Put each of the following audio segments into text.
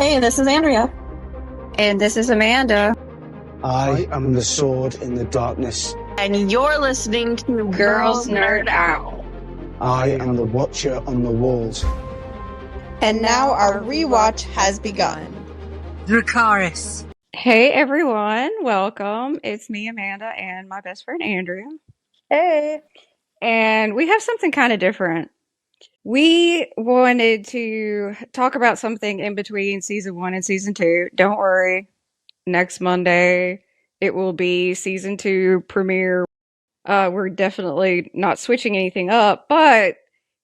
Hey, this is Andrea. And this is Amanda. I am the sword in the darkness. And you're listening to Girls Nerd Out. I am the watcher on the walls. And now our rewatch has begun. Dracarys. Hey everyone, welcome. It's me, Amanda, and my best friend Andrea. Hey. And we have something kind of different. We wanted to talk about something in between season 1 and season 2. Don't worry, next Monday it will be season 2 premiere. We're definitely not switching anything up, but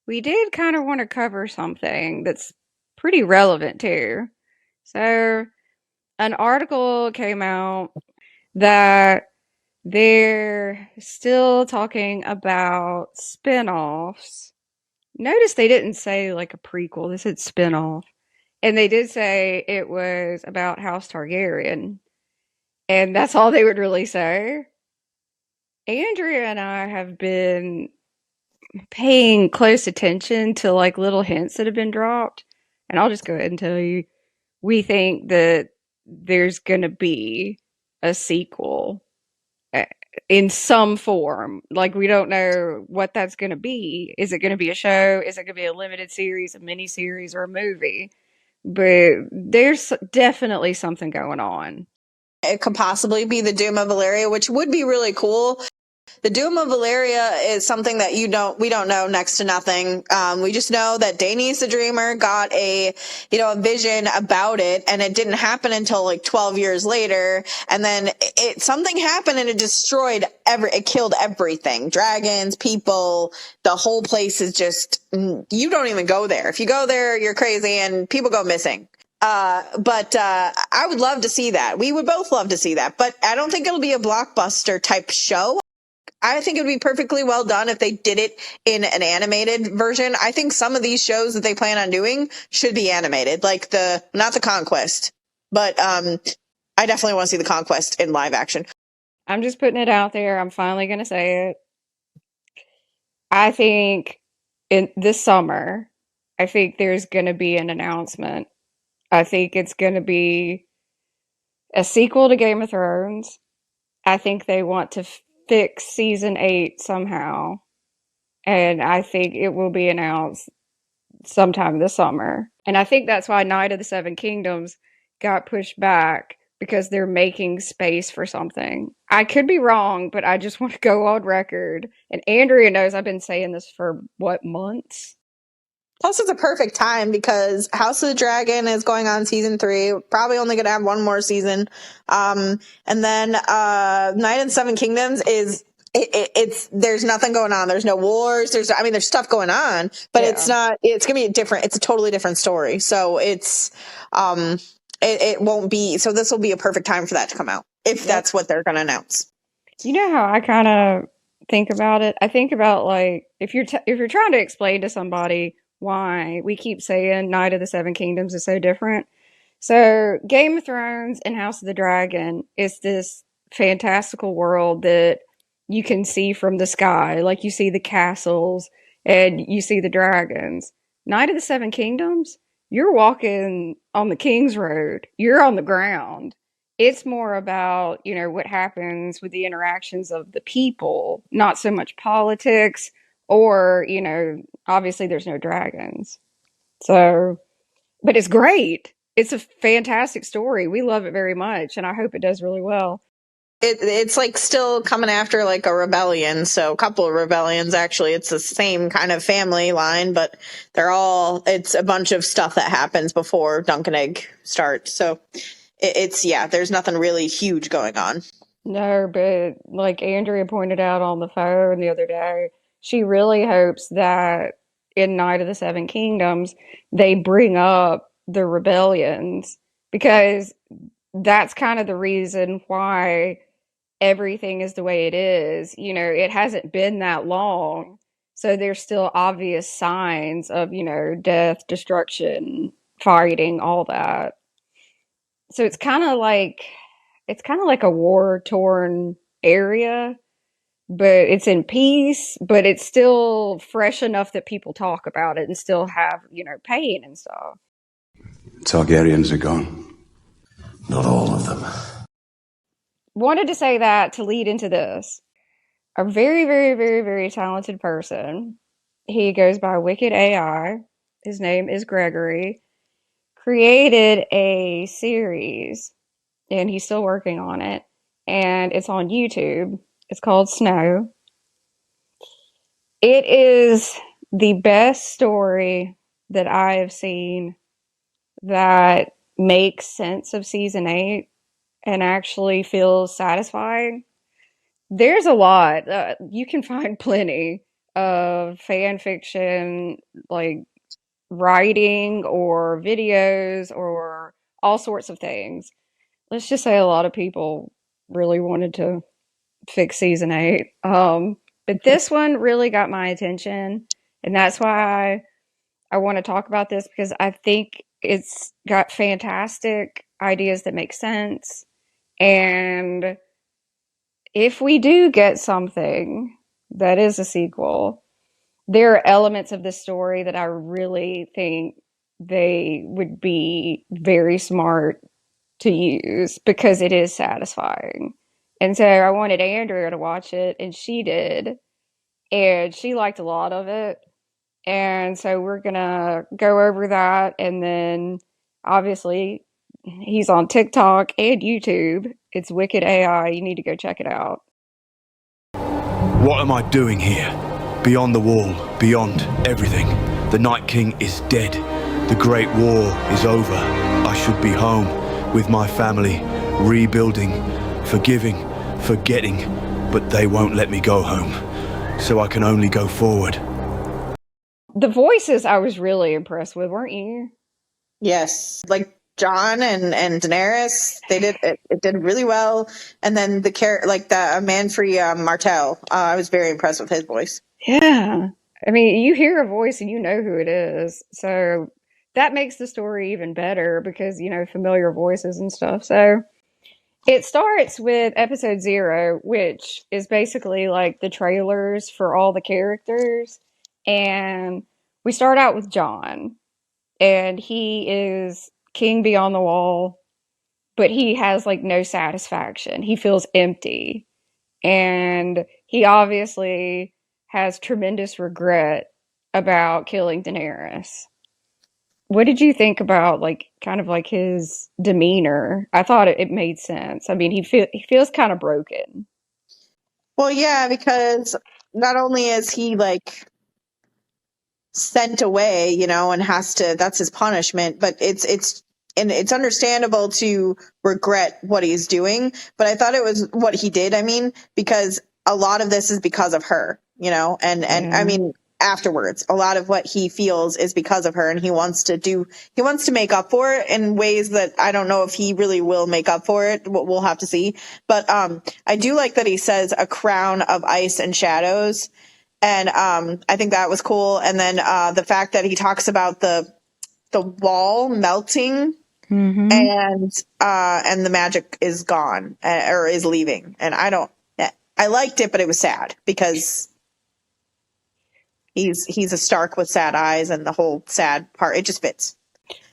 we did kind of want to cover something that's pretty relevant too. So, an article came out that they're still talking about spin-offs. Notice they didn't say like a prequel, they said spin-off. And they did say it was about House Targaryen. And that's all they would really say. Andrea and I have been paying close attention to like little hints that have been dropped. And I'll just go ahead and tell you, we think that there's going to be a sequel in some form. Like, we don't know what that's going to be. Is it going to be a show? Is it going to be a limited series, a mini series, or a movie? But there's definitely something going on. It could possibly be the Doom of Valyria, which would be really cool. The Doom of Valyria is something that we don't know next to nothing. We just know that Daenerys the Dreamer got a vision about it, and it didn't happen until like 12 years later. And then something happened and it destroyed it killed everything. Dragons, people, the whole place is just, you don't even go there. If you go there, you're crazy and people go missing. But I would love to see that. We would both love to see that, but I don't think it'll be a blockbuster type show. I think it would be perfectly well done if they did it in an animated version. I think some of these shows that they plan on doing should be animated, like not the Conquest, but I definitely want to see the Conquest in live action. I'm just putting it out there. I'm finally going to say it. I think in this summer, I think there's going to be an announcement. I think it's going to be a sequel to Game of Thrones. I think they want to fix season 8 somehow. And I think it will be announced sometime this summer. And I think that's why Night of the Seven Kingdoms got pushed back, because they're making space for something. I could be wrong, but I just want to go on record. And Andrea knows I've been saying this for, months? Plus, it's a perfect time because House of the Dragon is going on season 3. Probably only going to have one more season. And then Night of the Seven Kingdoms is there's nothing going on. There's no wars. There's stuff going on, but yeah. It's going to be it's a totally different story. So it's it won't be. So this will be a perfect time for that to come out if that's what they're going to announce. You know how I kind of think about it? I think about like if you're trying to explain to somebody why we keep saying Night of the Seven Kingdoms is so different. So Game of Thrones and House of the Dragon is this fantastical world that you can see from the sky. Like, you see the castles and you see the dragons. Night of the Seven Kingdoms, you're walking on the King's Road. You're on the ground. It's more about, what happens with the interactions of the people, not so much politics. Or, obviously there's no dragons. So, but it's great. It's a fantastic story. We love it very much, and I hope it does really well. It's like still coming after like a rebellion. So a couple of rebellions, actually. It's the same kind of family line, but it's a bunch of stuff that happens before Dunk and Egg starts. So there's nothing really huge going on. No, but like Andrea pointed out on the phone the other day, she really hopes that in Night of the Seven Kingdoms, they bring up the rebellions, because that's kind of the reason why everything is the way it is. It hasn't been that long, so there's still obvious signs of, death, destruction, fighting, all that. So it's kind of like a war-torn area. But it's in peace, but it's still fresh enough that people talk about it and still have, pain and stuff. Targaryens are gone. Not all of them. Wanted to say that to lead into this. A very, very, very, very talented person. He goes by Wicked AI. His name is Gregory. Created a series, and he's still working on it. And it's on YouTube. It's called Snow. It is the best story that I have seen that makes sense of season 8 and actually feels satisfying. There's a lot. You can find plenty of fan fiction, like writing or videos or all sorts of things. Let's just say a lot of people really wanted to fix season 8. But this one really got my attention, and that's why I want to talk about this, because I think it's got fantastic ideas that make sense. And if we do get something that is a sequel, there are elements of the story that I really think they would be very smart to use because it is satisfying. And so I wanted Andrea to watch it, and she did. And she liked a lot of it. And so we're going to go over that. And then obviously he's on TikTok and YouTube. It's Wicked AI. You need to go check it out. What am I doing here? Beyond the wall, beyond everything. The Night King is dead. The Great War is over. I should be home with my family, rebuilding, forgiving, forgetting, but they won't let me go home. So I can only go forward. The voices I was really impressed with, weren't you? Yes, like Jon and Daenerys, they did it did really well. And then the Manfrey Martell, I was very impressed with his voice. Yeah. I mean, you hear a voice and you know who it is. So that makes the story even better because, familiar voices and stuff. So it starts with episode 0, which is basically like the trailers for all the characters. And we start out with Jon, and he is king beyond the wall, but he has like no satisfaction. He feels empty. And he obviously has tremendous regret about killing Daenerys. What did you think about kind of like his demeanor? I thought it made sense. I mean, he feels kind of broken. Well, yeah, because not only is he sent away, and that's his punishment, but it's understandable to regret what he's doing, but I thought it was what he did. I mean, because a lot of this is because of her, and I mean, afterwards, a lot of what he feels is because of her, and he wants to make up for it in ways that I don't know if he really will make up for it. We'll have to see. But I do like that he says a crown of ice and shadows. And I think that was cool. And then the fact that he talks about the wall melting, Mm-hmm. and the magic is gone or is leaving. And I liked it, but it was sad because he's a Stark with sad eyes, and the whole sad part, it just fits.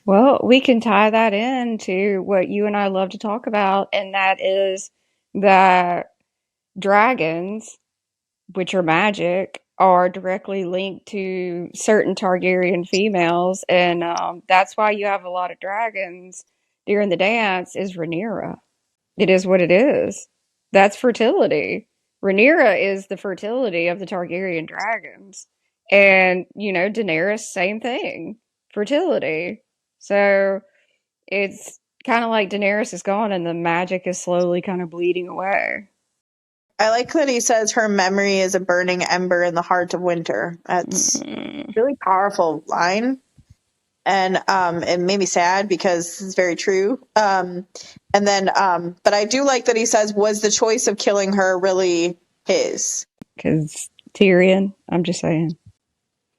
Well, we can tie that into what you and I love to talk about, and that is that dragons, which are magic, are directly linked to certain Targaryen females, and that's why you have a lot of dragons during the dance. Is Rhaenyra? It is what it is. That's fertility. Rhaenyra is the fertility of the Targaryen dragons, and Daenerys, same thing, fertility. So it's kind of like Daenerys is gone, and the magic is slowly kind of bleeding away. I like that he says her memory is a burning ember in the heart of winter. That's a really powerful line. And it made me sad because it's very true. But I do like that he says, was the choice of killing her really his? Because Tyrion, I'm just saying.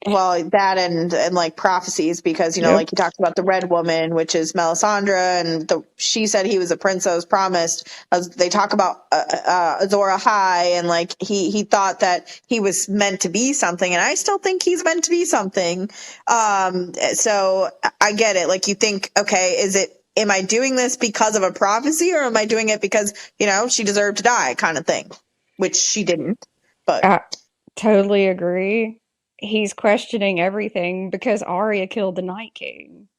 Well, that and like prophecies, because Yep. like you talked about the Red Woman, which is Melisandre, and she said he was a prince that was promised. They talk about Azor Ahai, and like he thought that he was meant to be something, and I still think he's meant to be something. So I get it. Like you think, okay, am I doing this because of a prophecy, or am I doing it because she deserved to die, kind of thing, which she didn't, but. I totally agree. He's questioning everything because Arya killed the Night King.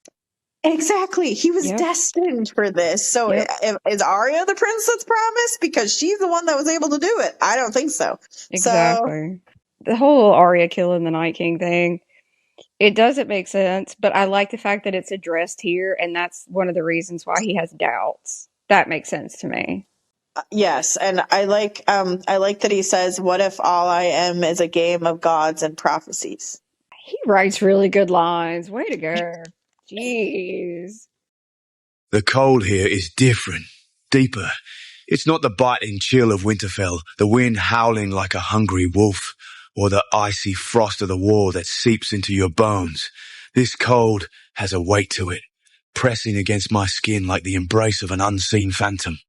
Exactly. He was Yep. destined for this. So Yep. is Arya the prince that's promised? Because she's the one that was able to do it. I don't think so. So Exactly. The whole Arya killing the Night King thing, it doesn't make sense, but I like the fact that it's addressed here, and that's one of the reasons why he has doubts. That makes sense to me. yes, and I like that he says, "What if all I am is a game of gods and prophecies?" He writes really good lines. Way to go. Jeez. The cold here is different, deeper. It's not the biting chill of Winterfell, the wind howling like a hungry wolf, or the icy frost of the war that seeps into your bones. This cold has a weight to it, pressing against my skin like the embrace of an unseen phantom.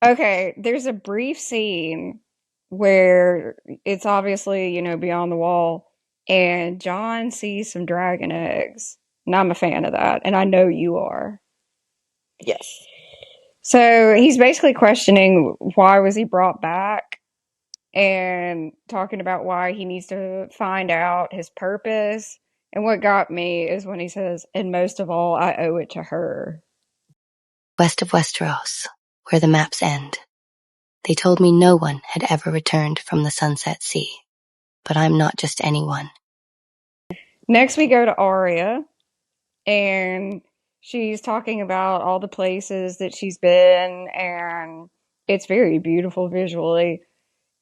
Okay, there's a brief scene where it's obviously, beyond the wall, and John sees some dragon eggs. And I'm a fan of that, and I know you are. Yes. So he's basically questioning why was he brought back and talking about why he needs to find out his purpose. And what got me is when he says, and most of all, I owe it to her. West of Westeros, where the maps end. They told me no one had ever returned from the Sunset Sea. But I'm not just anyone. Next, we go to Arya, and she's talking about all the places that she's been, and it's very beautiful visually.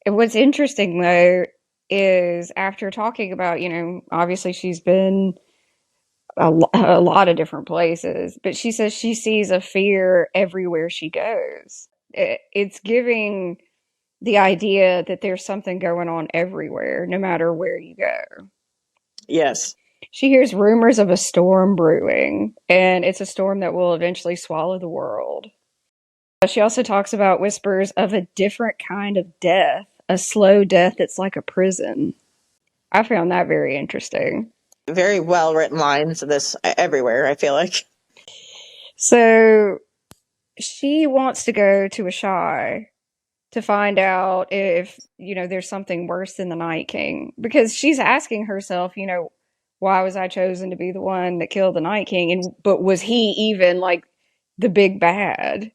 And what's interesting, though, is after talking about, obviously she's been a lot of different places, but she says she sees a fear everywhere she goes. It's giving the idea that there's something going on everywhere, no matter where you go. Yes. She hears rumors of a storm brewing, and it's a storm that will eventually swallow the world. She also talks about whispers of a different kind of death, a slow death that's like a prison. I found that very interesting. Very well written lines of this everywhere, I feel like. So she wants to go to Ashai to find out if, there's something worse than the Night King. Because she's asking herself, why was I chosen to be the one that killed the Night King? But was he even like the big bad?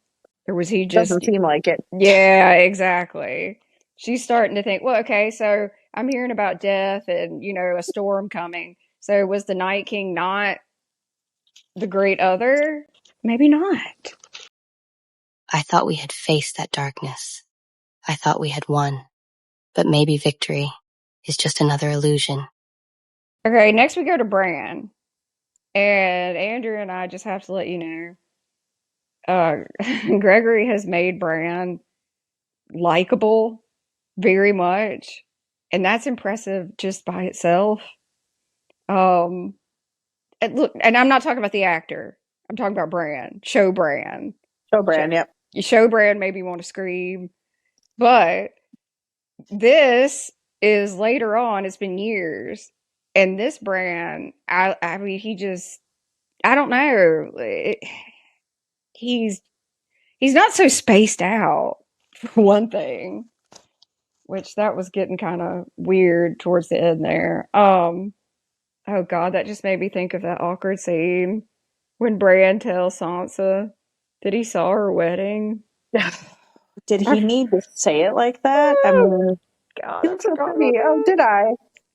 Or was he just... Doesn't seem like it. Yeah, exactly. She's starting to think, well, okay, so I'm hearing about death and, a storm coming. So was the Night King not the great other? Maybe not. I thought we had faced that darkness. I thought we had won. But maybe victory is just another illusion. Okay, next we go to Bran. And Andrew and I just have to let you know, Gregory has made Bran likable very much. And that's impressive just by itself. And look, and I'm not talking about the actor. I'm talking about Bran. Show Bran. Bran, yep. You show Bran maybe want to scream. But this is later on. It's been years. And this Bran, I mean, he just... I don't know. He's not so spaced out, for one thing, which that was getting kind of weird towards the end there. Oh God, that just made me think of that awkward scene when Bran tells Sansa that he saw her wedding. Did he need to say it like that? I mean, God, I it's so forgot about funny. Oh, that. did I?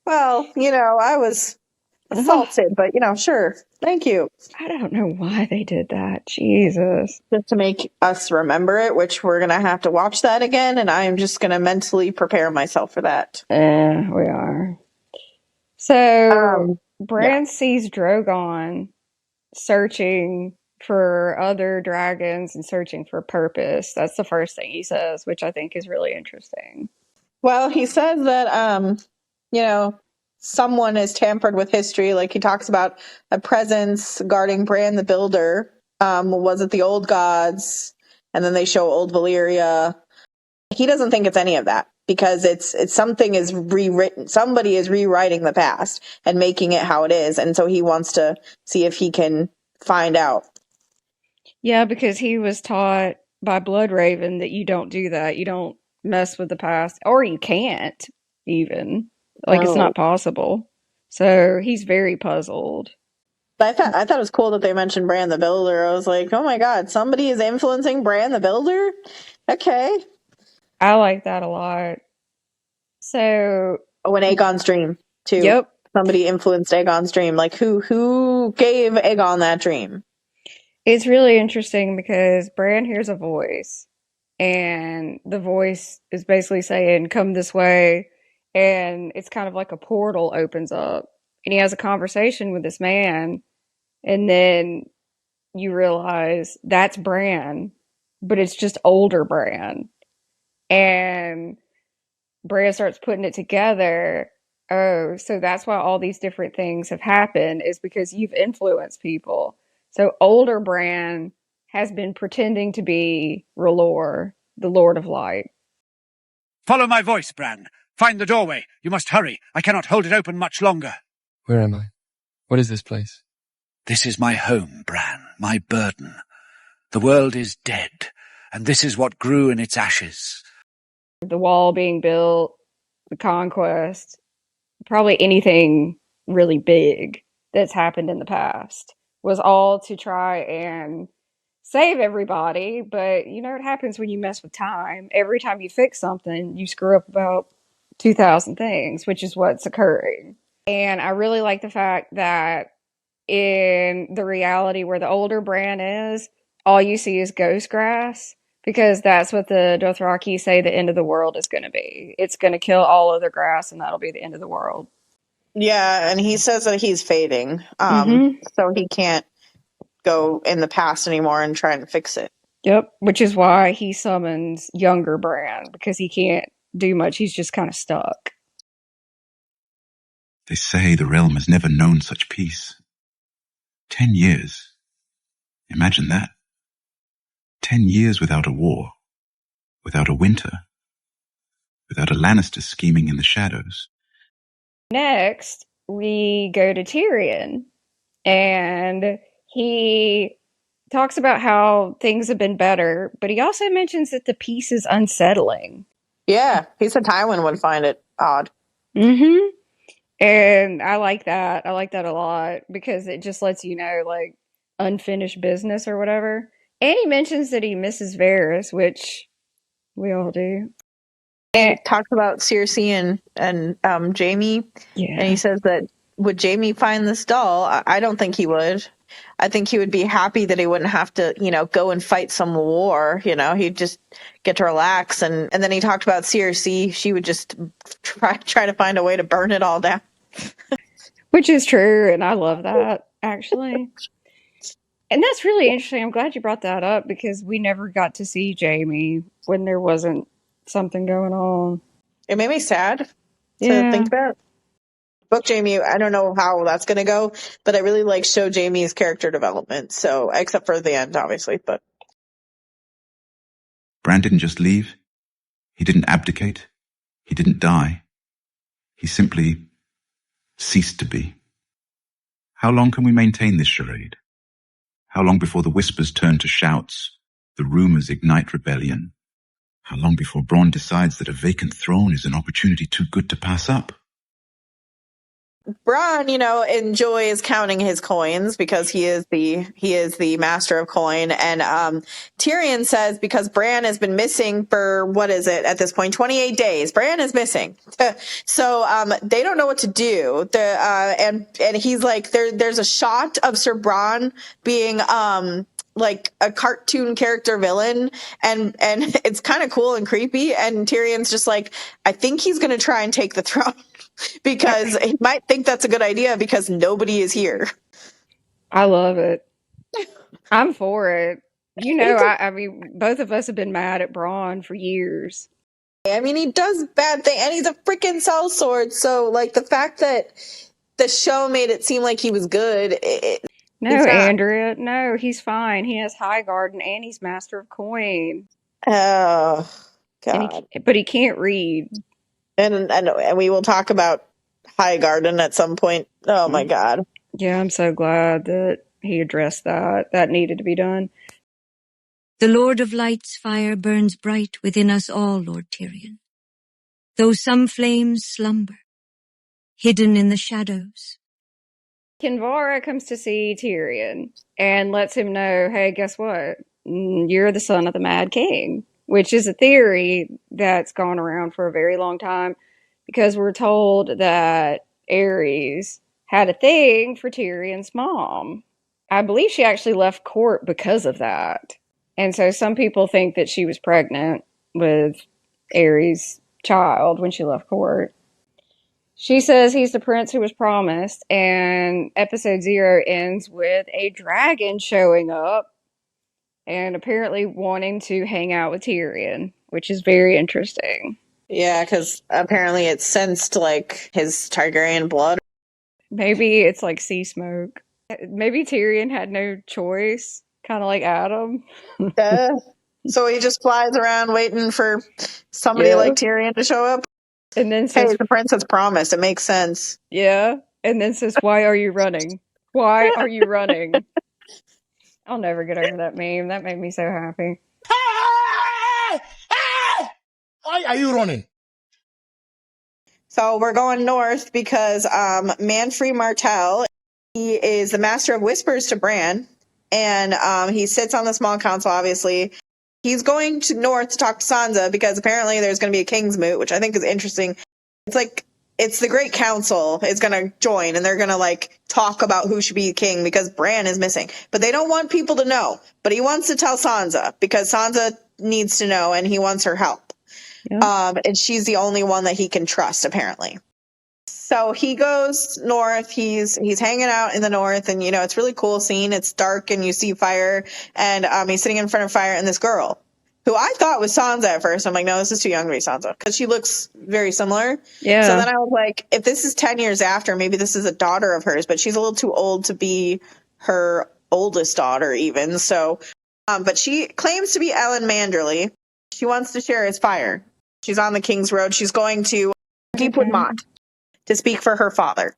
Well, I was assaulted, but sure. Thank you. I don't know why they did that. Jesus. Just to make us remember it, which we're gonna have to watch that again, and I am just gonna mentally prepare myself for that. We are. So Bran Yeah. sees Drogon searching for other dragons and searching for purpose. That's the first thing he says, which I think is really interesting. Well, he says that someone has tampered with history. Like he talks about a presence guarding Bran the Builder. Was it the old gods? And then they show old Valyria. He doesn't think it's any of that because it's something is rewritten. Somebody is rewriting the past and making it how it is. And so he wants to see if he can find out. Yeah, because he was taught by Bloodraven that you don't do that. You don't mess with the past, or you can't even. Like, it's Oh. not possible. So he's very puzzled. But I thought it was cool that they mentioned Bran the Builder. I was like, oh my God, somebody is influencing Bran the Builder? Okay. I like that a lot. So, Oh, and Aegon's dream, too. yep. Somebody influenced Aegon's dream. Like, who gave Aegon that dream? It's really interesting because Bran hears a voice, and the voice is basically saying, "Come this way." And it's kind of like a portal opens up, and he has a conversation with this man, and then you realize that's Bran, but it's just older Bran. And Bran starts putting it together. Oh, so that's why all these different things have happened, is because you've influenced people. So older Bran has been pretending to be R'hllor, the Lord of Light. Follow my voice, Bran. Find the doorway. You must hurry. I cannot hold it open much longer. Where am I? What is this place? This is my home, Bran, my burden. The world is dead, and this is what grew in its ashes. The wall being built, the conquest, probably anything really big that's happened in the past was all to try and save everybody. But you know what happens when you mess with time? Every time you fix something, you screw up about 2,000 things, which is what's occurring. And I really like the fact that in the reality where the older Bran is, all you see is ghost grass, because that's what the Dothraki say the end of the world is going to be. It's going to kill all other grass, and that'll be the end of the world. Yeah, and he says that he's fading. So he can't go in the past anymore and try and fix it. Yep, which is why he summons younger Bran, because he can't do much. He's just kind of stuck. They say the realm has never known such peace. 10 years. Imagine that. 10 years without a war, without a winter, without a Lannister scheming in the shadows. Next, we go to Tyrion, and he talks about how things have been better, but he also mentions that the peace is unsettling. Yeah, he said Tywin would find it odd. Mm-hmm. And I like that. I like that a lot because it just lets you know, like, unfinished business or whatever. And he mentions that he misses Varys, which we all do. He talks about Cersei and Jaime, Yeah. and he says that would Jaime find this doll? I don't think he would. I think he would be happy that he wouldn't have to, go and fight some war. He'd just get to relax. And then he talked about Cersei. She would just try to find a way to burn it all down. Which is true, and I love that, actually. And that's really interesting. I'm glad you brought that up because we never got to see Jaime when there wasn't something going on. It made me sad to think about. Book Jaime, I don't know how that's going to go, but I really like show Jaime's character development. So, except for the end, obviously, but. Bran didn't just leave. He didn't abdicate. He didn't die. He simply ceased to be. How long can we maintain this charade? How long before the whispers turn to shouts, the rumors ignite rebellion? How long before Bronn decides that a vacant throne is an opportunity too good to pass up? Bronn, enjoys counting his coins because he is the master of coin. And Tyrion says because Bran has been missing for, what is it at this point, 28 days. Bran is missing. So they don't know what to do. And he's like, there's a shot of Sir Bronn being like a cartoon character villain, and it's kind of cool and creepy. And Tyrion's just like, I think he's going to try and take the throne. Because he might think that's a good idea because nobody is here. I love it. I'm for it. I mean, both of us have been mad at Bronn for years. I mean, he does bad things, and he's a freaking sellsword. So, like, the fact that the show made it seem like he was good, No, he's not. Andrea, no, he's fine. He has Highgarden and he's Master of Coin. Oh, God. But he can't read. And we will talk about Highgarden at some point. Oh, my God. Yeah, I'm so glad that he addressed that. That needed to be done. The Lord of Light's fire burns bright within us all, Lord Tyrion. Though some flames slumber, hidden in the shadows. Kinvara comes to see Tyrion and lets him know, hey, guess what? You're the son of the Mad King, which is a theory that's gone around for a very long time because we're told that Aerys had a thing for Tyrion's mom. I believe she actually left court because of that. And so some people think that she was pregnant with Aerys' child when she left court. She says he's the prince who was promised, and episode 0 ends with a dragon showing up and apparently wanting to hang out with Tyrion, which is very interesting. Yeah, because apparently it sensed, like, his Targaryen blood. Maybe it's like sea smoke. Maybe Tyrion had no choice, kind of like Adam. So he just flies around waiting for somebody like Tyrion to show up. And then says, hey, the prince has promised. It makes sense. Yeah. And then says, why are you running? Why are you running? I'll never get over that meme. That made me so happy. Why are you running? So we're going north because Manfred Martell, he is the master of whispers to Bran, and he sits on the small council, obviously. He's going to north to talk to Sansa because apparently there's going to be a king's moot, which I think is interesting. It's like, it's the Great Council is going to join, and they're going to, like, talk about who should be king because Bran is missing. But they don't want people to know. But he wants to tell Sansa because Sansa needs to know, and he wants her help. Yeah. And she's the only one that he can trust, apparently. So he goes north. He's hanging out in the north, and you know it's a really cool scene. It's dark, and you see fire, and he's sitting in front of fire, and this girl, who I thought was Sansa at first, I'm like, no, this is too young to be Sansa because she looks very similar. Yeah. So then I was like, if this is 10 years after, maybe this is a daughter of hers, but she's a little too old to be her oldest daughter, even. So, but she claims to be Ellen Manderly. She wants to share his fire. She's on the King's Road. She's going to Deepwood Motte to speak for her father.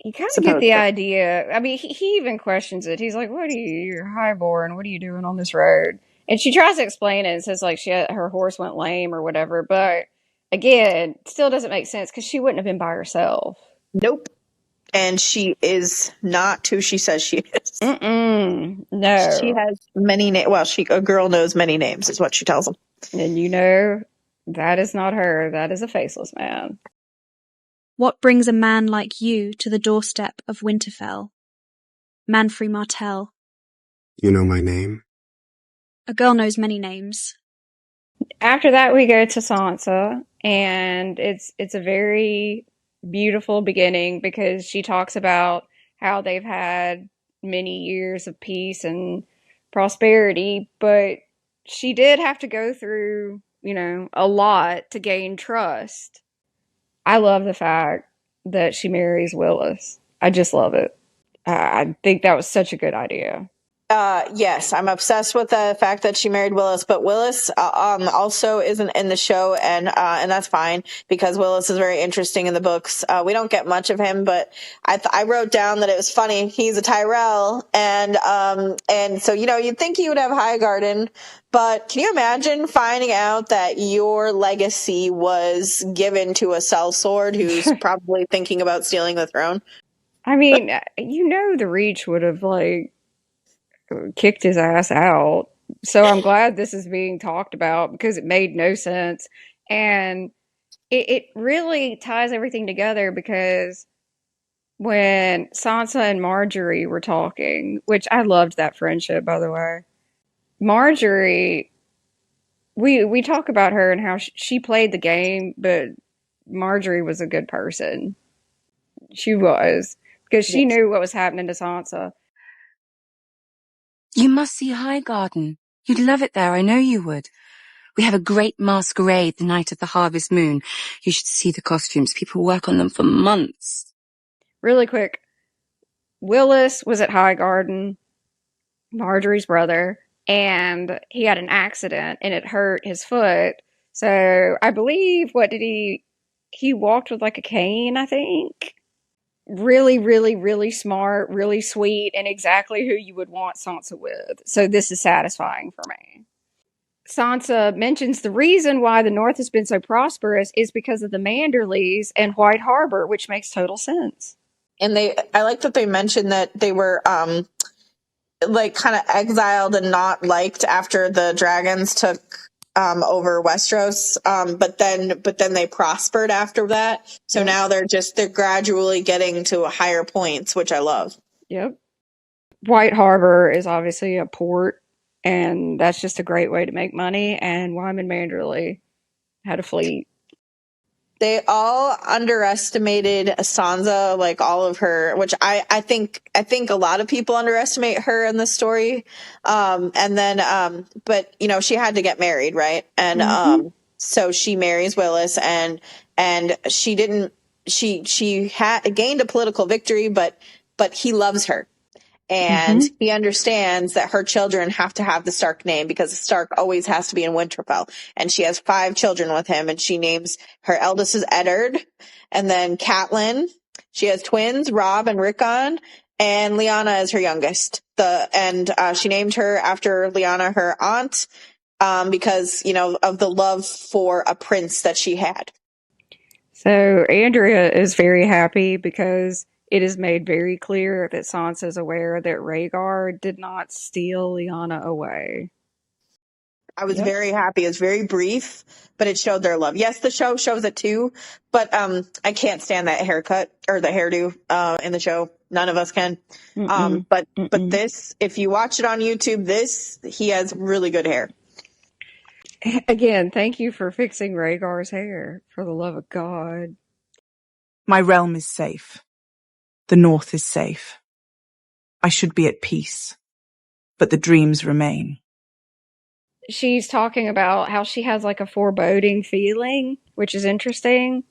You kind of get the idea. I mean, he even questions it. He's like, you're highborn. What are you doing on this road? And she tries to explain it and says, like, her horse went lame or whatever. But again, still doesn't make sense because she wouldn't have been by herself. Nope. And she is not who she says she is. No. She has many names. Well, a girl knows many names is what she tells them. And you know, that is not her. That is a faceless man. What brings a man like you to the doorstep of Winterfell? Manfred Martell. You know my name? A girl knows many names. After that, we go to Sansa, and it's a very beautiful beginning because she talks about how they've had many years of peace and prosperity, but she did have to go through, you know, a lot to gain trust. I love the fact that she marries Willis. I just love it. I think that was such a good idea. Yes, I'm obsessed with the fact that she married Willis, but Willis also isn't in the show, and that's fine because Willis is very interesting in the books. We don't get much of him, but I wrote down that it was funny. He's a Tyrell, and so you know you'd think he would have Highgarden, but can you imagine finding out that your legacy was given to a sellsword who's probably thinking about stealing the throne? I mean, you know, the Reach would have like kicked his ass out. So I'm glad this is being talked about because it made no sense. And it really ties everything together because when Sansa and Marjorie were talking, which I loved that friendship, by the way, Marjorie, we talk about her and how she played the game, but Marjorie was a good person. She was, because she knew what was happening to Sansa. You must see Highgarden. You'd love it there, I know you would. We have a great masquerade the night of the harvest moon. You should see the costumes. People work on them for months. Really quick. Willis was at Highgarden, Marjorie's brother, and he had an accident and it hurt his foot. So I believe, he walked with like a cane, I think. Really, really, really smart, really sweet, and exactly who you would want Sansa with. So this is satisfying for me. Sansa mentions the reason why the North has been so prosperous is because of the Manderleys and White Harbor, which makes total sense. And I like that they mentioned that they were like kind of exiled and not liked after the dragons took over Westeros. But then they prospered after that. So now they're gradually getting to higher points, which I love. Yep. White Harbor is obviously a port, and that's just a great way to make money. And Wyman Manderley had a fleet. They all underestimated Sansa, like all of her, which I think a lot of people underestimate her in the story. But she had to get married, right? And so she marries Willis, and she had gained a political victory, but he loves her. And he understands that her children have to have the Stark name because the Stark always has to be in Winterfell. And she has 5 children with him, and she names her eldest is Eddard, and then Catelyn. She has twins, Robb and Rickon, and Lyanna is her youngest. She named her after Lyanna, her aunt, because of the love for a prince that she had. So Andrea is very happy because it is made very clear that Sansa is aware that Rhaegar did not steal Lyanna away. I was very happy. It was very brief, but it showed their love. Yes, the show shows it too, but I can't stand that haircut or the hairdo in the show. None of us can. But this, if you watch it on YouTube, he has really good hair. Again, thank you for fixing Rhaegar's hair, for the love of God. My realm is safe. The North is safe. I should be at peace, but the dreams remain. She's talking about how she has like a foreboding feeling, which is interesting.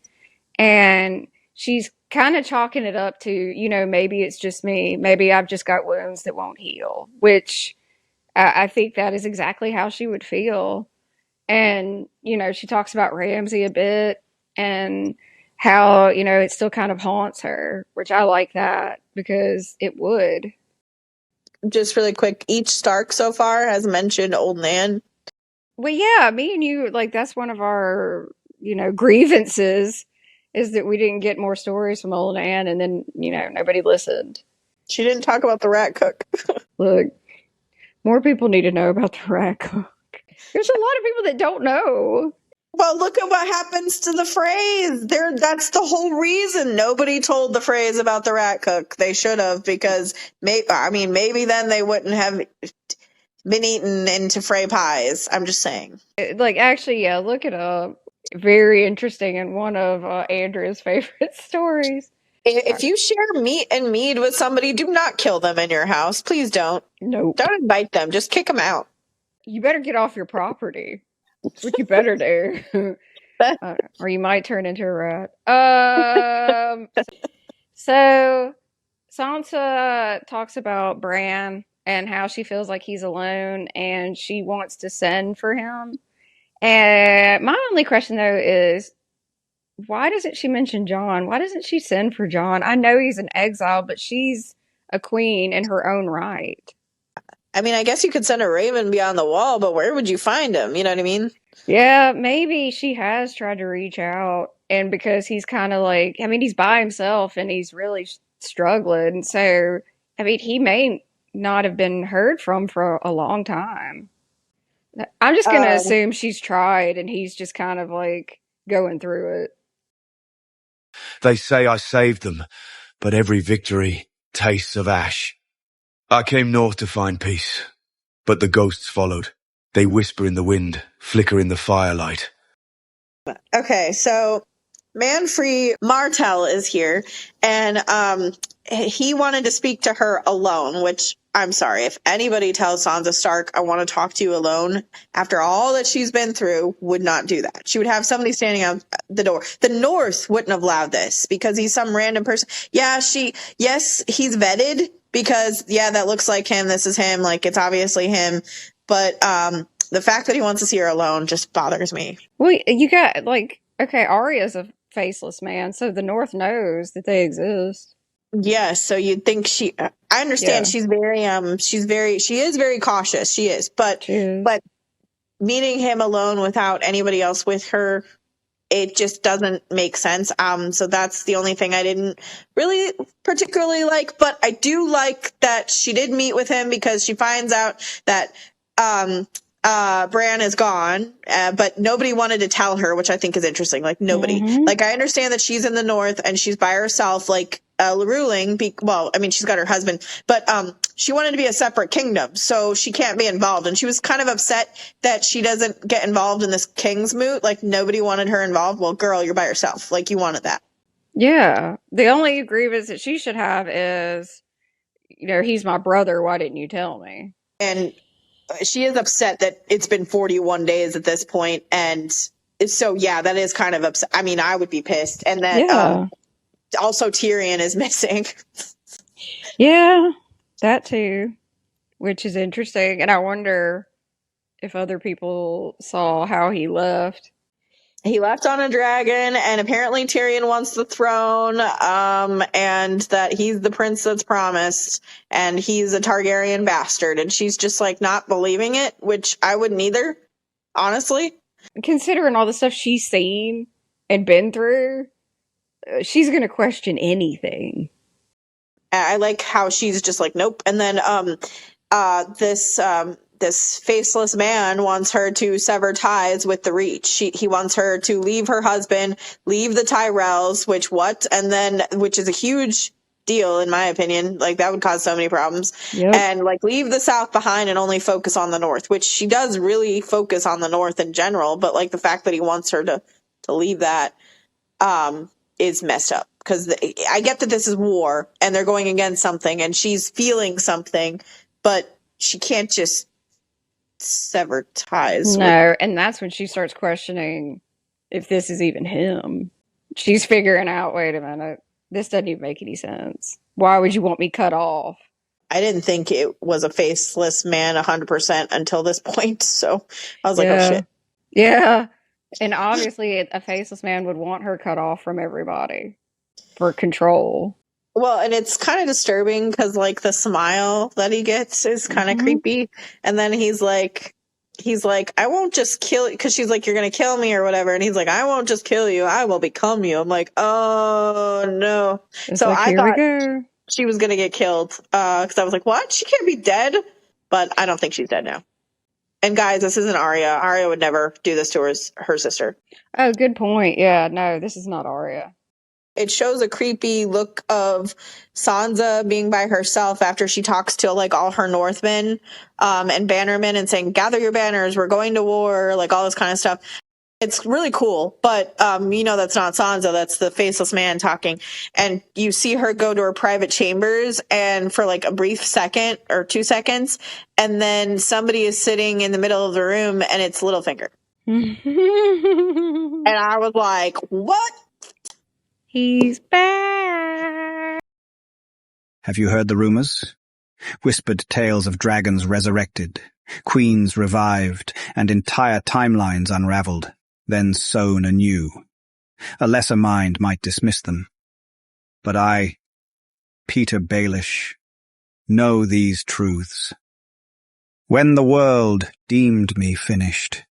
And she's kind of chalking it up to, maybe it's just me. Maybe I've just got wounds that won't heal, which I think that is exactly how she would feel. And, she talks about Ramsay a bit and how, it still kind of haunts her, which I like that because it would. Just really quick, each Stark so far has mentioned Old Nan. Well, yeah, me and you, that's one of our, grievances is that we didn't get more stories from Old Nan, and then, nobody listened. She didn't talk about the rat cook. Look, more people need to know about the rat cook. There's a lot of people that don't know. Well, look at what happens to the phrase. That's the whole reason nobody told the phrase about the rat cook. They should have, because maybe then they wouldn't have been eaten into Frey pies. I'm just saying. Actually, yeah, look it up. Very interesting and one of Andrea's favorite stories. If you share meat and mead with somebody, do not kill them in your house. Please don't. Nope. Don't invite them. Just kick them out. You better get off your property. That's what you better do. Or you might turn into a rat. So Sansa talks about Bran and how she feels like he's alone and she wants to send for him. And my only question, though, is why doesn't she mention Jon? Why doesn't she send for Jon? I know he's in exile, but she's a queen in her own right. I guess you could send a raven beyond the wall, but where would you find him? You know what I mean? Yeah, maybe she has tried to reach out, and because he's kind of he's by himself and he's really struggling. So, he may not have been heard from for a long time. I'm just going to assume she's tried and he's just kind of going through it. They say I saved them, but every victory tastes of ash. I came north to find peace, but the ghosts followed. They whisper in the wind, flicker in the firelight. Okay, so Manfrey Martell is here, and he wanted to speak to her alone, which I'm sorry. If anybody tells Sansa Stark, I want to talk to you alone, after all that she's been through, would not do that. She would have somebody standing out the door. The North wouldn't have allowed this because he's some random person. Yes, he's vetted because, that looks like him. This is him. Like, it's obviously him. But the fact that he wants to see her alone just bothers me. Well, you got, okay, Arya's a faceless man, so the North knows that they exist. Yes, so you'd think I understand she is very cautious. She is. But meeting him alone without anybody else with her, it just doesn't make sense. So that's the only thing I didn't really particularly like, but I do like that she did meet with him because she finds out that Bran is gone, but nobody wanted to tell her, which I think is interesting. Like, nobody. Like, I understand that she's in the North and she's by herself, like, ruling. She's got her husband, but she wanted to be a separate kingdom, so she can't be involved. And she was kind of upset that she doesn't get involved in this king's moot. Like, nobody wanted her involved. Well, girl, you're by yourself. Like, you wanted that. Yeah. The only grievance that she should have is, he's my brother. Why didn't you tell me? And she is upset that it's been 41 days at this point, and so that is kind of upset. I mean, I would be pissed, and that also Tyrion is missing. Yeah, that too, which is interesting, and I wonder if other people saw how he left. He left on a dragon, and apparently Tyrion wants the throne, and that he's the prince that's promised, and he's a Targaryen bastard, and she's just like not believing it, which I wouldn't either, honestly. Considering all the stuff she's seen and been through, she's going to question anything. I like how she's just like, nope. And then this faceless man wants her to sever ties with the Reach. He wants her to leave her husband, leave the Tyrells, which is a huge deal in my opinion. Like, that would cause so many problems. Yep. And like leave the South behind and only focus on the North, which she does really focus on the North in general. But like the fact that he wants her to leave that is messed up, because I get that this is war and they're going against something and she's feeling something, but she can't just sever ties. No, and that's when she starts questioning if this is even him. She's figuring out, wait a minute, this doesn't even make any sense. Why would you want me cut off? I didn't think it was a faceless man 100% until this point, so I was like, oh shit. Yeah, and obviously a faceless man would want her cut off from everybody for control. Well, and it's kind of disturbing because, like, the smile that he gets is kind of creepy. And then he's like, I won't just kill you, because she's like, you're going to kill me or whatever. And he's like, I won't just kill you. I will become you. I'm like, oh, no. It's so like, I here thought we go. She was going to get killed because I was like, what? She can't be dead. But I don't think she's dead now. And guys, this isn't Arya. Arya would never do this to her sister. Oh, good point. Yeah, no, this is not Arya. It shows a creepy look of Sansa being by herself after she talks to like all her Northmen and bannermen and saying, gather your banners, we're going to war, like all this kind of stuff. It's really cool, but that's not Sansa, that's the faceless man talking. And you see her go to her private chambers, and for like a brief second or 2 seconds, and then somebody is sitting in the middle of the room and it's Littlefinger. And I was like, what? He's back. Have you heard the rumors? Whispered tales of dragons resurrected, queens revived, and entire timelines unraveled, then sown anew. A lesser mind might dismiss them. But I, Peter Baelish, know these truths. When the world deemed me finished,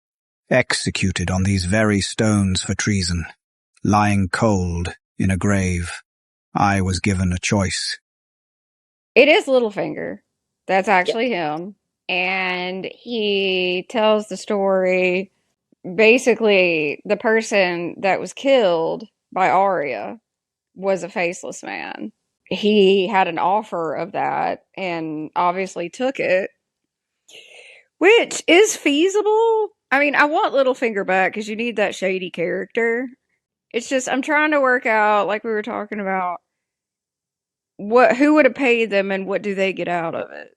executed on these very stones for treason, lying cold in a grave, I was given a choice. It is Littlefinger. That's actually him. And he tells the story. Basically, the person that was killed by Arya was a faceless man. He had an offer of that and obviously took it, which is feasible. I mean, I want Littlefinger back because you need that shady character. It's just, I'm trying to work out, like we were talking about, who would have paid them and what do they get out of it?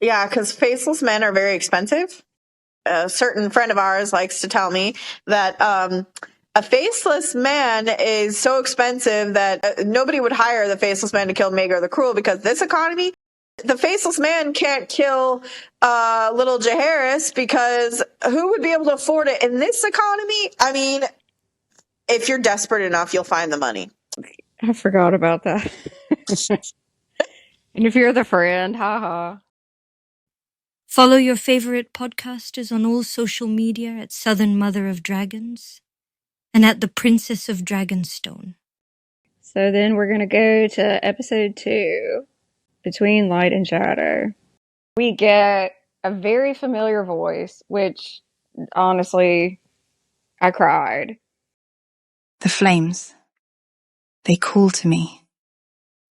Yeah, because faceless men are very expensive. A certain friend of ours likes to tell me that a faceless man is so expensive that nobody would hire the faceless man to kill Maegor the Cruel, because this economy, the faceless man can't kill little Jaehaerys, because who would be able to afford it in this economy? I mean, if you're desperate enough, you'll find the money. I forgot about that. And if you're the friend, haha. Follow your favorite podcasters on all social media at Southern Mother of Dragons and at the Princess of Dragonstone. So then we're going to go to episode 2, Between Light and Shadow. We get a very familiar voice, which honestly, I cried. The flames. They call to me.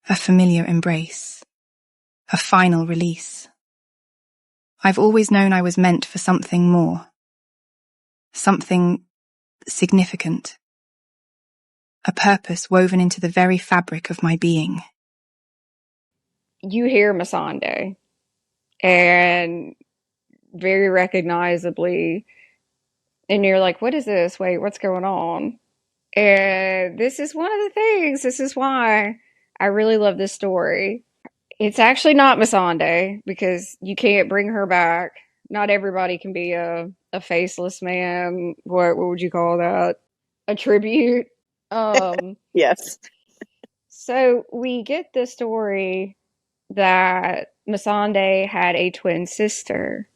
A familiar embrace. A final release. I've always known I was meant for something more. Something significant. A purpose woven into the very fabric of my being. You hear Missandei, and very recognizably, and you're like, what is this? Wait, what's going on? And this is one of the things. This is why I really love this story. It's actually not Missandei, because you can't bring her back. Not everybody can be a faceless man. What would you call that? A tribute? Yes. So we get the story that Missandei had a twin sister,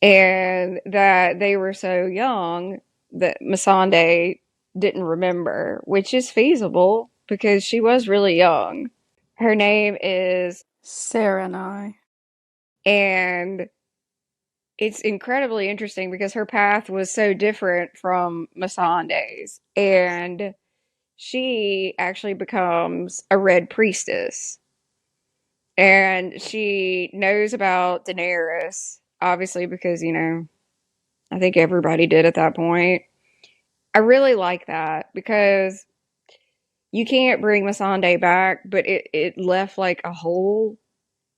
and that they were so young that Missandei didn't remember, which is feasible because she was really young. Her name is Saranai, and it's incredibly interesting because her path was so different from Missandei's, and she actually becomes a Red Priestess. And she knows about Daenerys, obviously, because, I think everybody did at that point. I really like that because you can't bring Missandei back, but it left like a hole,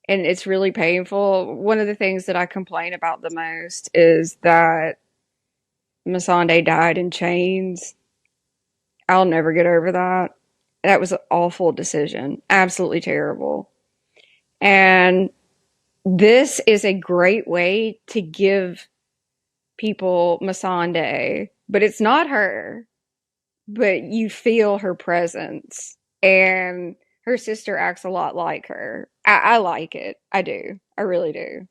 and it's really painful. One of the things that I complain about the most is that Missandei died in chains. I'll never get over that. That was an awful decision. Absolutely terrible. And this is a great way to give people Missandei, but it's not her, but you feel her presence, and her sister acts a lot like her. I like it. I do. I really do.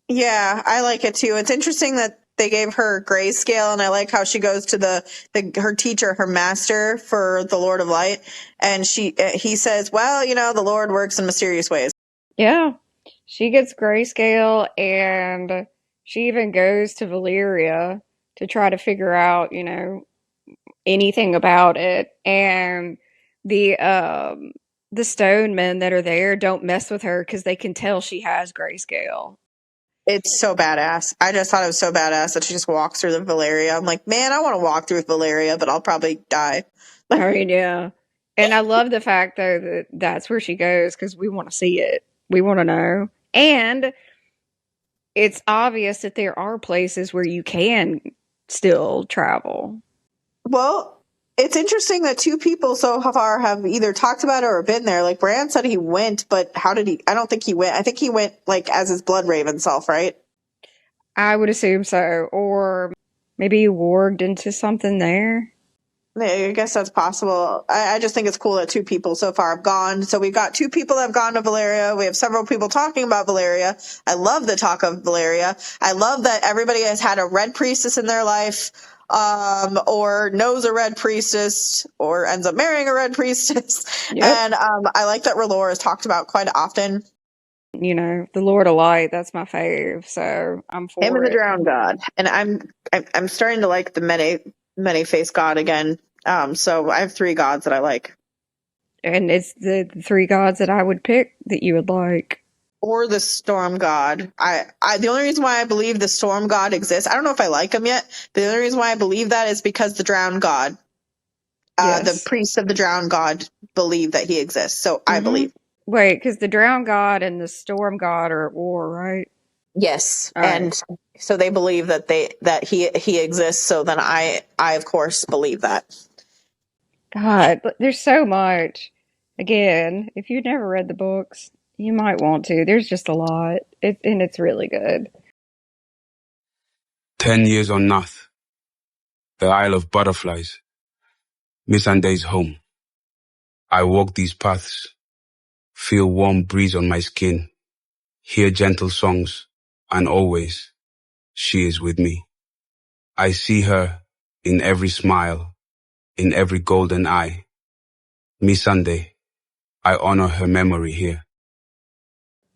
Yeah, I like it too. It's interesting that they gave her grayscale, and I like how she goes to her teacher, her master for the Lord of Light, and he says, well, the Lord works in mysterious ways. Yeah. She gets grayscale, and she even goes to Valyria to try to figure out, anything about it. And the stone men that are there don't mess with her because they can tell she has grayscale. It's so badass. I just thought it was so badass that she just walks through the Valyria. I'm like, man, I want to walk through Valyria, but I'll probably die. I mean, yeah. And I love the fact, though, that that's where she goes because we want to see it. We want to know. And it's obvious that there are places where you can still travel. Well, it's interesting that 2 people so far have either talked about it or been there. Like, Bran said he went, but how did he? I don't think he went. I think he went, like, as his Bloodraven self, right? I would assume so. Or maybe he warged into something there. I guess that's possible. I just think it's cool that 2 people so far have gone. So we've got 2 people that have gone to Valyria. We have several people talking about Valyria. I love the talk of Valyria. I love that everybody has had a Red Priestess in their life, or knows a Red Priestess, or ends up marrying a Red Priestess. Yep. And I like that R'hllor is talked about quite often. The Lord of Light, that's my fave, so I'm for him and it. the Drowned God. And I'm starting to like the many-faced God again. So I have 3 gods that I like. And it's the 3 gods that I would pick that you would like. Or the Storm God. The only reason why I believe the Storm God exists, I don't know if I like him yet, but the only reason why I believe that is because the Drowned God, yes. The priests of the Drowned God believe that he exists. So I believe. Wait, because the drowned god and the storm god are at war, right? Yes, All and right. so they believe that he exists. So then I of course believe that. God, there's so much. Again, if you've never read the books, you might want to. There's just a lot, and it's really good. 10 years on Nath, the Isle of Butterflies, Missandei's home. I walk these paths, feel warm breeze on my skin, hear gentle songs, and always, she is with me. I see her in every smile, in every golden eye. Missandei, I honor her memory here.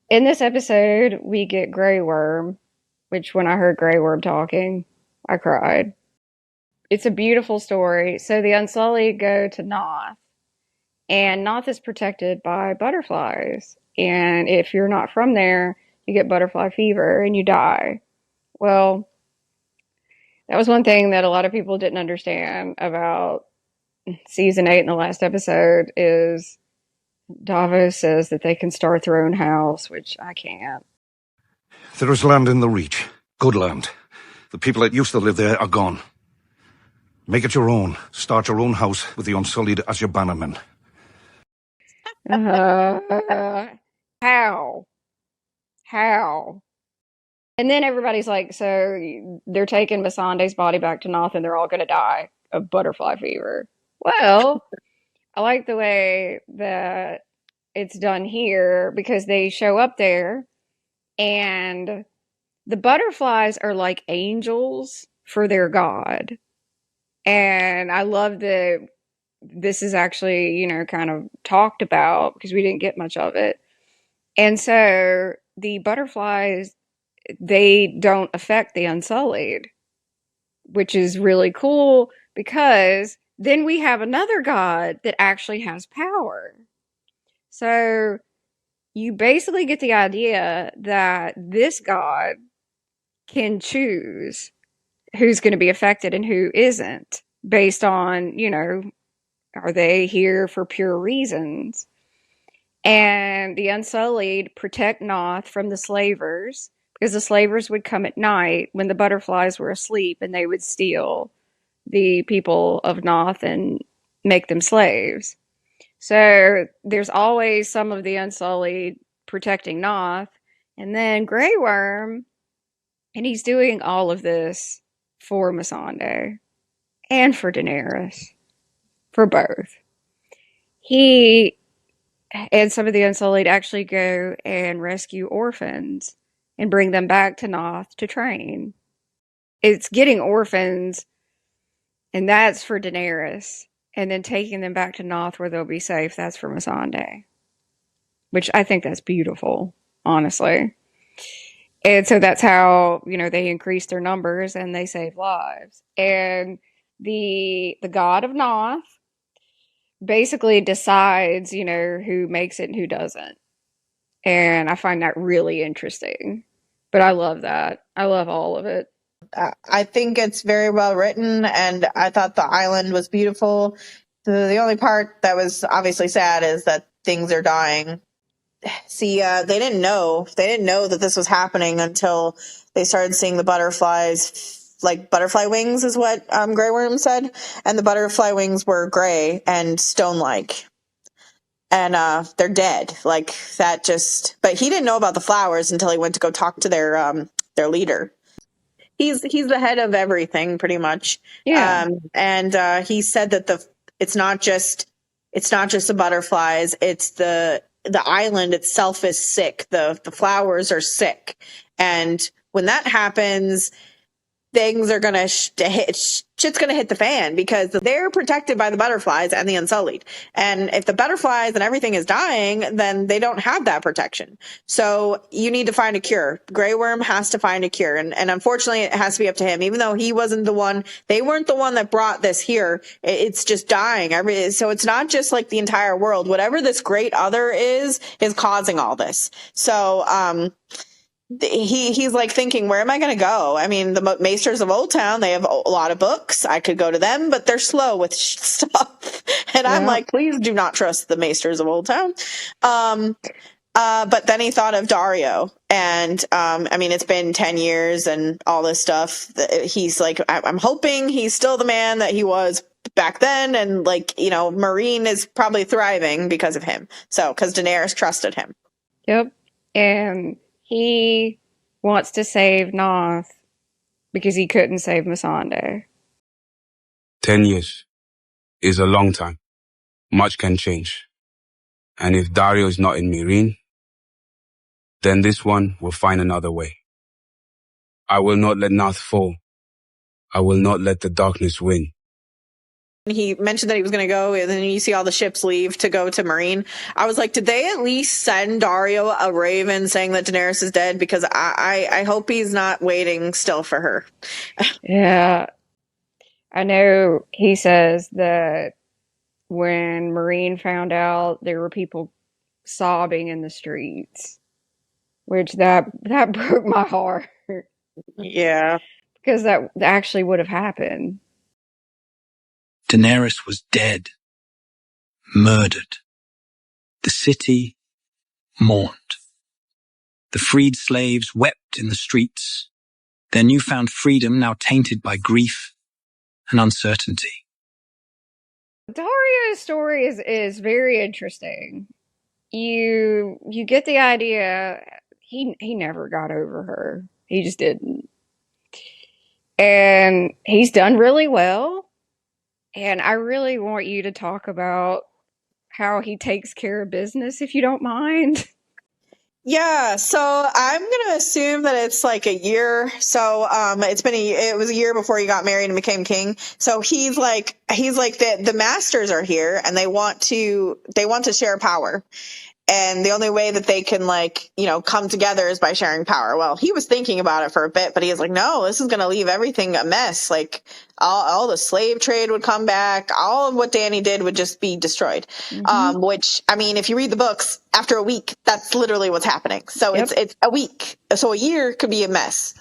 In this episode, we get Grey Worm, which when I heard Grey Worm talking, I cried. It's a beautiful story. So the Unsullied go to Noth, and Noth is protected by butterflies. And if you're not from there, you get butterfly fever and you die. Well, that was one thing that a lot of people didn't understand about season 8 in the last episode is Davos says that they can start their own house, which I can't. There is land in the Reach. Good land. The people that used to live there are gone. Make it your own. Start your own house with the Unsullied as your bannermen. How? And then everybody's like, so they're taking Missandei's body back to Noth and they're all going to die of butterfly fever. Well, I like the way that it's done here because they show up there and the butterflies are like angels for their god. And I love that this is actually, kind of talked about because we didn't get much of it. And so the butterflies, they don't affect the Unsullied, which is really cool because then we have another god that actually has power. So you basically get the idea that this god can choose who's going to be affected and who isn't based on, are they here for pure reasons? And the Unsullied protect Noth from the slavers because the slavers would come at night when the butterflies were asleep and they would steal the people of Noth and make them slaves. So there's always some of the Unsullied protecting Noth. And then Grey Worm, and he's doing all of this for Missandei and for Daenerys, for both. He and some of the Unsullied actually go and rescue orphans and bring them back to Noth to train. It's getting orphans, and that's for Daenerys. And then taking them back to Noth where they'll be safe, that's for Missandei. Which I think that's beautiful, honestly. And so that's how, they increase their numbers and they save lives. And the god of Noth basically decides, who makes it and who doesn't. And I find that really interesting. But I love that. I love all of it. I think it's very well written, and I thought the island was beautiful. The only part that was obviously sad is that things are dying. See, they didn't know that this was happening until they started seeing the butterflies, like butterfly wings is what Grey Worm said, and the butterfly wings were gray and stone-like. And they're dead. Like that just, but he didn't know about the flowers until he went to go talk to their leader. He's the head of everything pretty much. Yeah. And he said that it's not just the butterflies, it's the island itself is sick. The flowers are sick. And when that happens, things are going to shit's going to hit the fan because they're protected by the butterflies and the Unsullied. And if the butterflies and everything is dying, then they don't have that protection. So you need to find a cure. Grey Worm has to find a cure. And unfortunately, it has to be up to him, even though he wasn't the one. They weren't the one that brought this here. It's just dying. So it's not just like the entire world. Whatever this great other is causing all this. So, he's like thinking, where am I going to go? I mean, the Maesters of Old Town, they have a lot of books. I could go to them, but they're slow with stuff. And I'm like, please do not trust the maesters of Old Town. But then he thought of Dario, and I mean, it's been 10 years and all this stuff. He's like, I'm hoping he's still the man that he was back then, and like, you know, Meereen is probably thriving because of him. So, because Daenerys trusted him. Yep. And he wants to save Noth because he couldn't save Missandei. 10 years is a long time. Much can change. And if Dario is not in Meereen, then this one will find another way. I will not let Noth fall. I will not let the darkness win. He mentioned that he was going to go, and then you see all the ships leave to go to Meereen. I was like, did they at least send Dario a raven saying that Daenerys is dead? Because I hope he's not waiting still for her. Yeah. I know he says that when Meereen found out, there were people sobbing in the streets, which that broke my heart. Yeah. Because that actually would have happened. Daenerys was dead, murdered. The city mourned. The freed slaves wept in the streets, their newfound freedom now tainted by grief and uncertainty. Dario's story is very interesting. You get the idea he never got over her. He just didn't. And he's done really well. And I really want you to talk about how he takes care of business, if you don't mind. Yeah, so I'm gonna assume that it's like a year. So it was a year before he got married and became king. So he's like the masters are here and they want to share power. And the only way that they can, like, you know, come together is by sharing power. Well, he was thinking about it for a bit, but he was like, no, this is going to leave everything a mess. Like, all the slave trade would come back. All of what Dany did would just be destroyed. Which, I mean, if you read the books, after a week, that's literally what's happening. So it's a week. So a year could be a mess.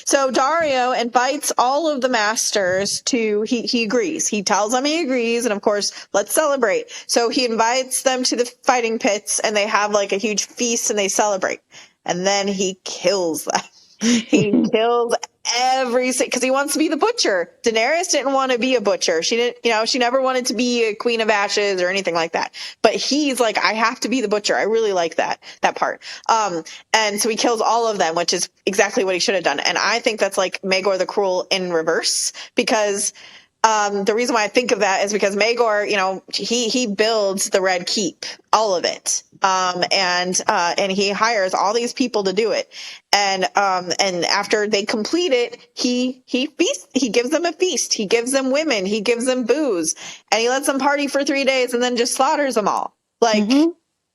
So Dario invites all of the masters he agrees. He tells them he agrees. And of course, let's celebrate. So he invites them to the fighting pits and they have like a huge feast and they celebrate. And then he kills them. He kills because he wants to be the butcher. Daenerys didn't want to be a butcher. She didn't, you know, she never wanted to be a queen of ashes or anything like that. But he's like, I have to be the butcher. I really like that part. And so he kills all of them, which is exactly what he should have done. And I think that's like Maegor the Cruel in reverse, because the reason why I think of that is because Maegor, you know, he builds the Red Keep, all of it. And he hires all these people to do it. And after they complete it, he gives them a feast. He gives them women. He gives them booze, and he lets them party for 3 days and then just slaughters them all. Like,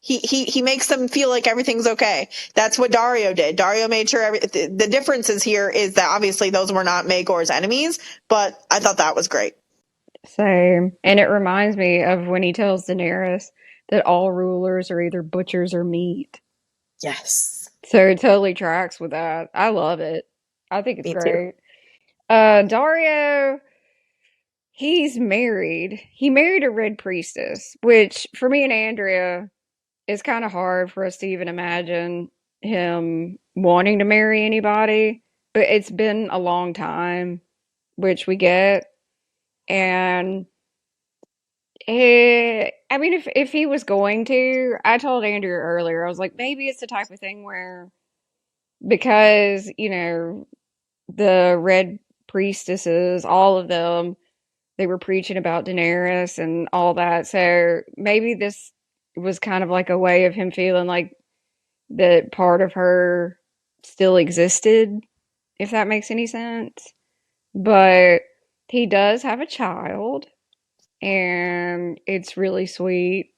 he makes them feel like everything's okay. That's what Dario did. Dario made sure the differences here is that obviously those were not Maegor's enemies, but I thought that was great. Same. And it reminds me of when he tells Daenerys that all rulers are either butchers or meat. Yes. So it totally tracks with that. I love it. I think it's great. Dario, he's married. He married a Red Priestess, which for me and Andrea is kind of hard for us to even imagine him wanting to marry anybody. But it's been a long time, which we get. And I mean, if he was going to, I told Andrea earlier, I was like, maybe it's the type of thing where, because, you know, the Red Priestesses, all of them, they were preaching about Daenerys and all that. So maybe this was kind of like a way of him feeling like that part of her still existed, if that makes any sense. But he does have a child, and it's really sweet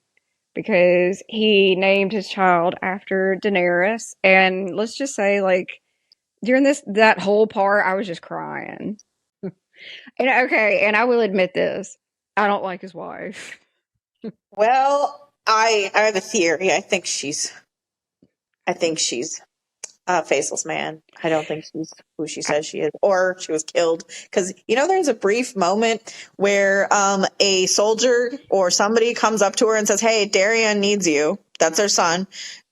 because he named his child after Daenerys. And let's just say, like, during that whole part, I was just crying. And I will admit this, I don't like his wife. Well, I have a theory. I think she's Faceless Man. I don't think she's who she says she is, or she was killed. Because there's a brief moment where a soldier or somebody comes up to her and says, "Hey, Darian needs you." That's her son.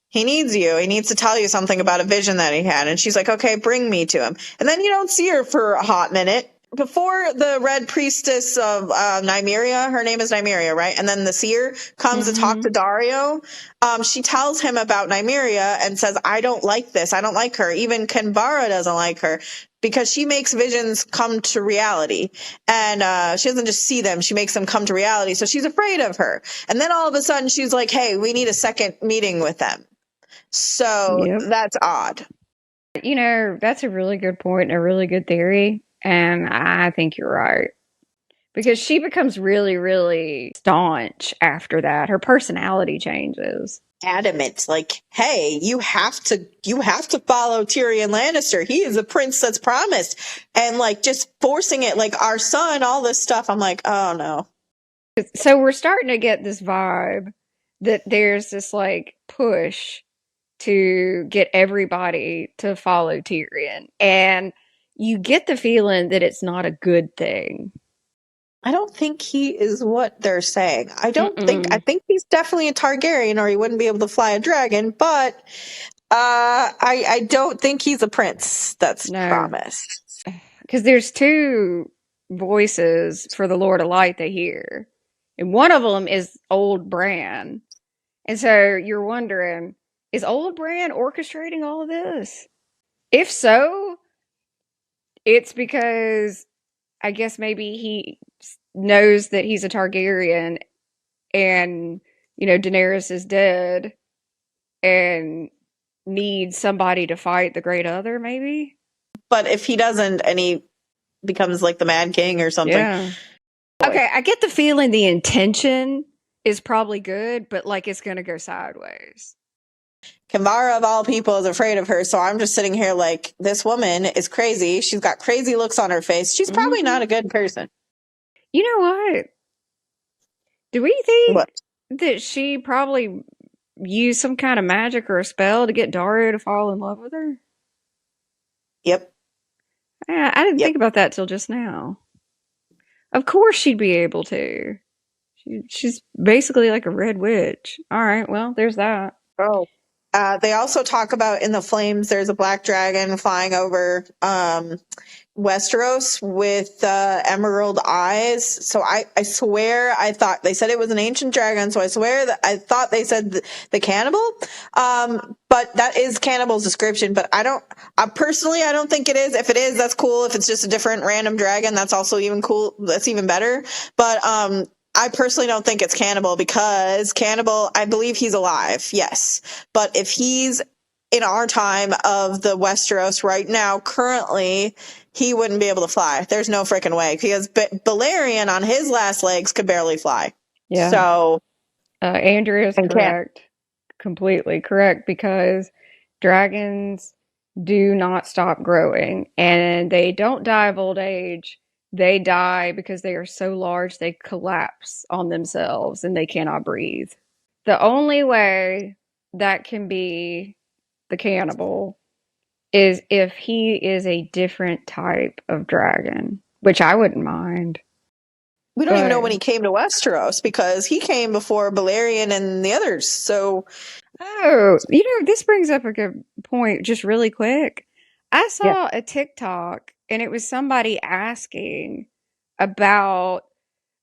He needs you. He needs to tell you something about a vision that he had. And she's like, "Okay, bring me to him." And then you don't see her for a hot minute. Before the Red Priestess of Nymeria, her name is Nymeria, right? And then the seer comes to talk to Dario. She tells him about Nymeria and says, "I don't like this. I don't like her." Even Kinvara doesn't like her because she makes visions come to reality. And she doesn't just see them. She makes them come to reality. So she's afraid of her. And then all of a sudden she's like, "Hey, we need a second meeting with them." So that's odd. That's a really good point and a really good theory. And I think you're right. Because she becomes really, really staunch after that. Her personality changes. Adamant, like, "Hey, you have to follow Tyrion Lannister. He is a prince that's promised." And like just forcing it, like, "Our son," all this stuff. I'm like, oh no. So we're starting to get this vibe that there's this like push to get everybody to follow Tyrion. And you get the feeling that it's not a good thing. I don't think he is what they're saying. I think he's definitely a Targaryen or he wouldn't be able to fly a dragon, but I don't think he's a prince that's promised. Because there's two voices for the Lord of Light they hear. And one of them is old Bran. And so you're wondering, is old Bran orchestrating all of this? If so, it's because I guess maybe he knows that he's a Targaryen and, Daenerys is dead and needs somebody to fight the Great Other, maybe? But if he doesn't and he becomes like the Mad King or something. Yeah. Okay, I get the feeling the intention is probably good, but like it's going to go sideways. Kinvara of all people is afraid of her, so I'm just sitting here like, this woman is crazy. She's got crazy looks on her face. She's probably not a good person. You know what? Do we think that she probably used some kind of magic or a spell to get Dario to fall in love with her? Yep. Yeah, I didn't think about that till just now. Of course she'd be able to. She's basically like a red witch. All right, well, there's that. Oh. They also talk about in the flames, there's a black dragon flying over Westeros with emerald eyes. So I swear I thought they said it was an ancient dragon. So I swear that I thought they said the cannibal. But that is cannibal's description. But personally, I don't think it is. If it is, that's cool. If it's just a different random dragon, that's also even cool. That's even better. But I personally don't think it's cannibal because cannibal, I believe he's alive. Yes. But if he's in our time of the Westeros right now, currently, he wouldn't be able to fly. There's no freaking way because Balerion on his last legs could barely fly. Yeah. So Andrea is correct. Completely correct because dragons do not stop growing and they don't die of old age. They die because they are so large they collapse on themselves and they cannot breathe. The only way that can be the cannibal is if he is a different type of dragon, which I wouldn't mind. We don't even know when he came to Westeros because he came before Balerion and the others. So, this brings up a good point just really quick. I saw a TikTok and it was somebody asking about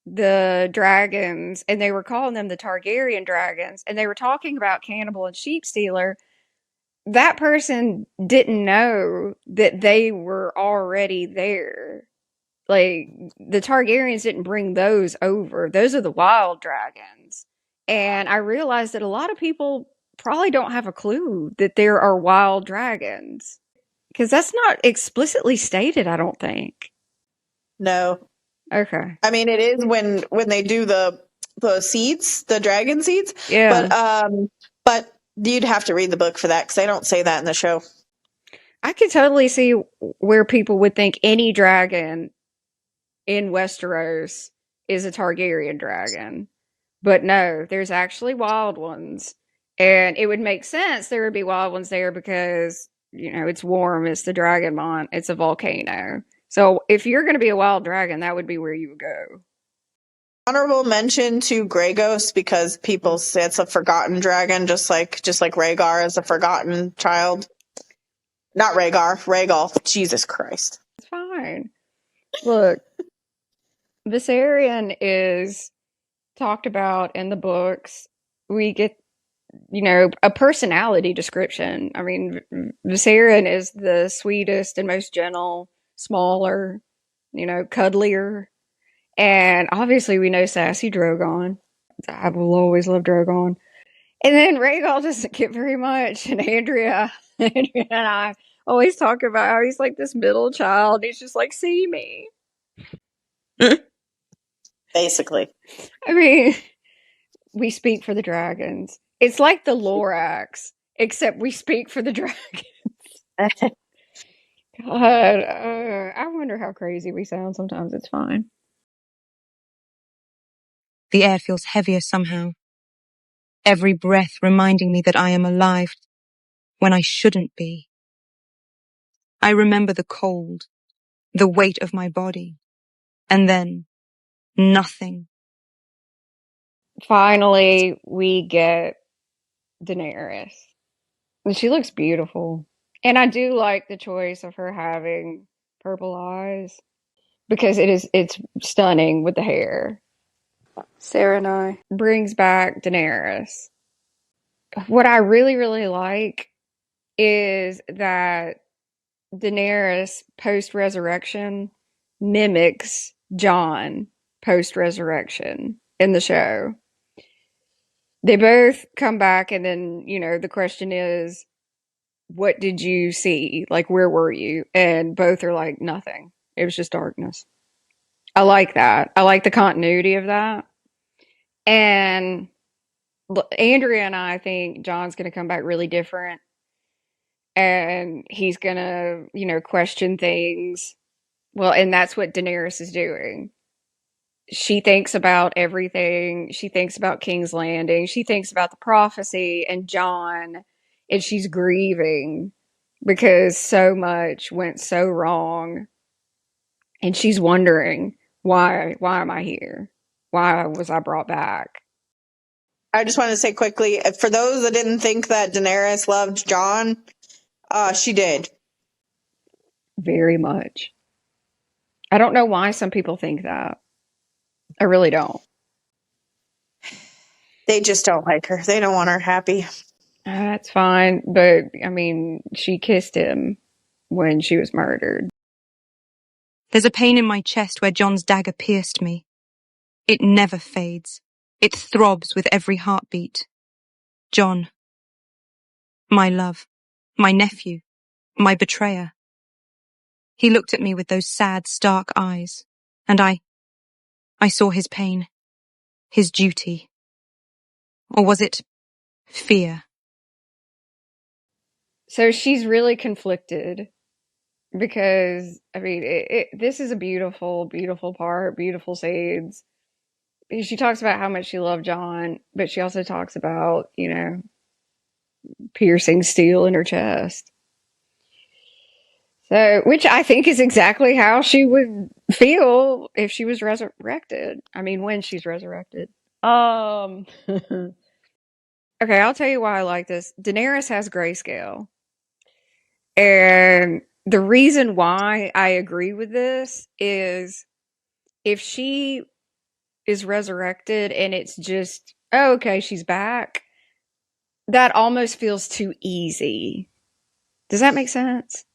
the dragons and they were calling them the Targaryen dragons and they were talking about cannibal and sheep stealer. That person didn't know that they were already there. Like, the Targaryens didn't bring those over. Those are the wild dragons. And I realized that a lot of people probably don't have a clue that there are wild dragons. Because that's not explicitly stated, I don't think. No. Okay. I mean, it is when they do the seeds, the dragon seeds. Yeah. But you'd have to read the book for that because they don't say that in the show. I could totally see where people would think any dragon in Westeros is a Targaryen dragon. But no, there's actually wild ones. And it would make sense there would be wild ones there because it's warm. It's the Dragonmont. It's a volcano. So if you're going to be a wild dragon, that would be where you would go. Honorable mention to Grey Ghost because people say it's a forgotten dragon, just like Rhaegar is a forgotten child. Not Rhaegar, Rhaegal. Jesus Christ. It's fine. Look, Viserion is talked about in the books. We get, a personality description. I mean, Viserion is the sweetest and most gentle, smaller, cuddlier. And obviously we know sassy Drogon. I will always love Drogon. And then Rhaegal doesn't get very much. And Andrea and I always talk about how he's like this middle child. He's just like, see me. Basically. I mean, we speak for the dragons. It's like the Lorax, except we speak for the dragons. God, I wonder how crazy we sound sometimes. It's fine. The air feels heavier somehow. Every breath reminding me that I am alive when I shouldn't be. I remember the cold, the weight of my body, and then nothing. Finally, we get Daenerys. And she looks beautiful. And I do like the choice of her having purple eyes because it's stunning with the hair. Sarah and I brings back Daenerys. What I really, really like is that Daenerys post-resurrection mimics Jon post-resurrection in the show. They both come back and then, the question is, what did you see? Like, where were you? And both are like, nothing. It was just darkness. I like that. I like the continuity of that. And Andrea and I think Jon's going to come back really different. And he's going to, question things. Well, and that's what Daenerys is doing. She thinks about everything. She thinks about King's Landing. She thinks about the prophecy and Jon. And she's grieving because so much went so wrong. And she's wondering, why am I here? Why was I brought back? I just want to say quickly, for those that didn't think that Daenerys loved Jon, she did. Very much. I don't know why some people think that. I really don't. They just don't like her. They don't want her happy. That's fine. But, I mean, she kissed him when she was murdered. There's a pain in my chest where Jon's dagger pierced me. It never fades. It throbs with every heartbeat. Jon. My love. My nephew. My betrayer. He looked at me with those sad, stark eyes, and I saw his pain, his duty. Or was it fear? So she's really conflicted because, I mean, this is a beautiful, beautiful part, beautiful scenes. She talks about how much she loved Jon, but she also talks about, piercing steel in her chest. So, which I think is exactly how she would feel if she was resurrected. I mean, when she's resurrected. Okay, I'll tell you why I like this. Daenerys has grayscale. And the reason why I agree with this is if she is resurrected and it's just, oh, okay, she's back, that almost feels too easy. Does that make sense?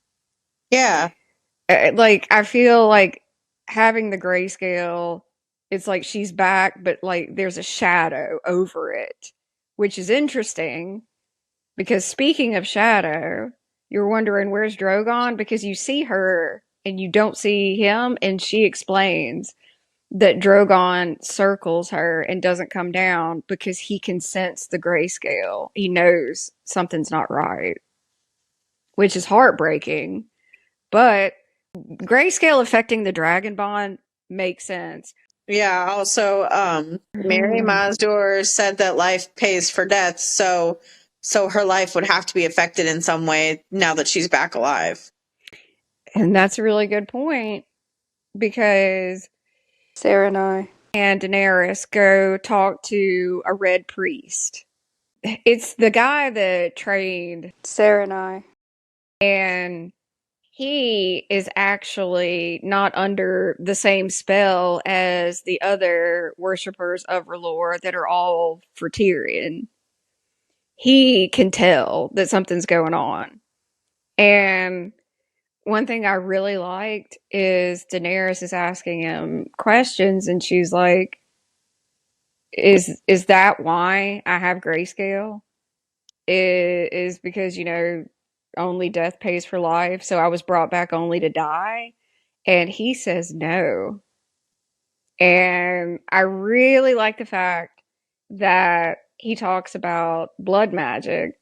Yeah. Like, I feel like having the grayscale, it's like she's back, but like there's a shadow over it, which is interesting because speaking of shadow, you're wondering where's Drogon because you see her and you don't see him, and she explains that Drogon circles her and doesn't come down because he can sense the grayscale. He knows something's not right, which is heartbreaking, but grayscale affecting the dragon bond makes sense. Yeah, also, Mary Mazdur said that life pays for death, so So her life would have to be affected in some way now that she's back alive. And that's a really good point, because Sarah and Daenerys go talk to a red priest. It's the guy that trained Sarah and he is actually not under the same spell as the other worshippers of R'hllor that are all for Tyrion. He can tell that something's going on. And one thing I really liked is Daenerys is asking him questions, and she's like, is that why I have grayscale? Is because, you know, only death pays for life, so I was brought back only to die? And he says no. And I really like the fact that he talks about blood magic,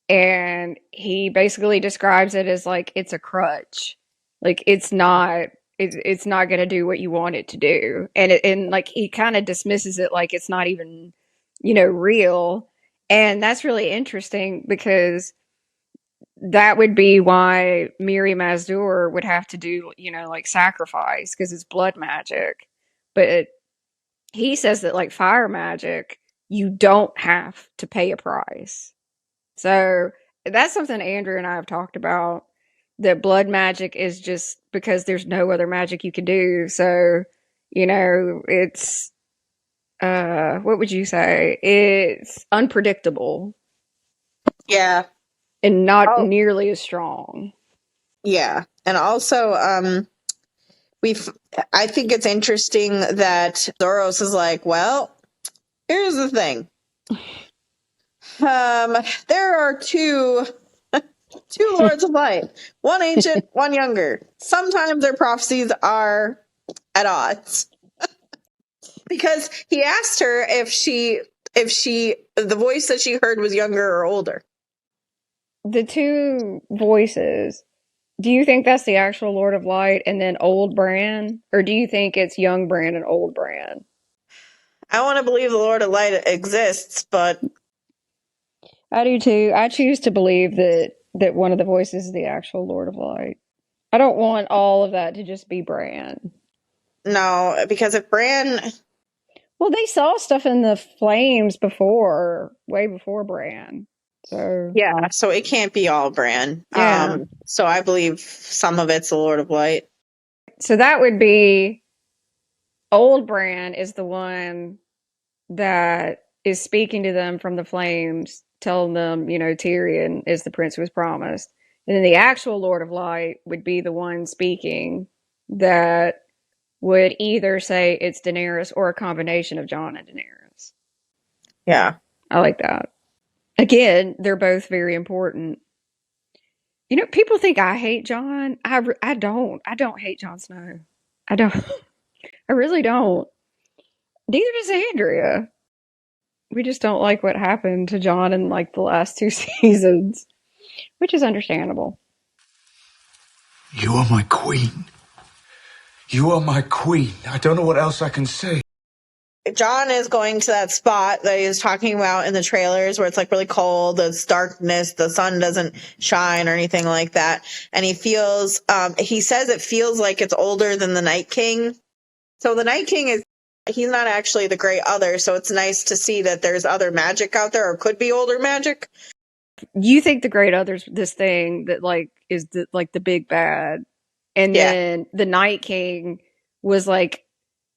and he basically describes it as like it's a crutch. Like it's not going to do what you want it to do. And like he kind of dismisses it like it's not even, you know, real. And that's really interesting, because that would be why Miri Mazdur would have to do, you know, like sacrifice, because it's blood magic. But he says that like fire magic, you don't have to pay a price. So that's something Andrew and I have talked about, that blood magic is just because there's no other magic you can do. So, you know, it's, what would you say? It's unpredictable. Yeah. And not nearly as strong. Yeah. And also, I think it's interesting that Thoros is like, well, here's the thing. There are two Lords of Light, one ancient, one younger. Sometimes their prophecies are at odds. Because he asked her if the voice that she heard was younger or older. The two voices, do you think that's the actual Lord of Light and then old Bran? Or do you think it's young Bran and old Bran? I want to believe the Lord of Light exists, but I do too. I choose to believe that one of the voices is the actual Lord of Light. I don't want all of that to just be Bran. No, because if Bran... Well, they saw stuff in the flames before, way before Bran. So yeah, so it can't be all Bran. Yeah. So I believe some of it's the Lord of Light. So that would be old Bran is the one that is speaking to them from the flames, telling them, you know, Tyrion is the prince who was promised. And then the actual Lord of Light would be the one speaking that would either say it's Daenerys or a combination of Jon and Daenerys. Yeah. I like that. Again, they're both very important. You know, people think I hate Jon. I don't. I don't hate Jon Snow. I don't. I really don't. Neither does Andrea. We just don't like what happened to Jon in like the last 2 seasons, which is understandable. You are my queen. You are my queen. I don't know what else I can say. Jon is going to that spot that he was talking about in the trailers where it's like really cold, it's darkness, the sun doesn't shine or anything like that. And he feels, he says it feels like it's older than the Night King. So the Night King he's not actually the Great Other. So it's nice to see that there's other magic out there, or could be older magic. You think the Great Other's this thing that like is like the big bad. And then the Night King was like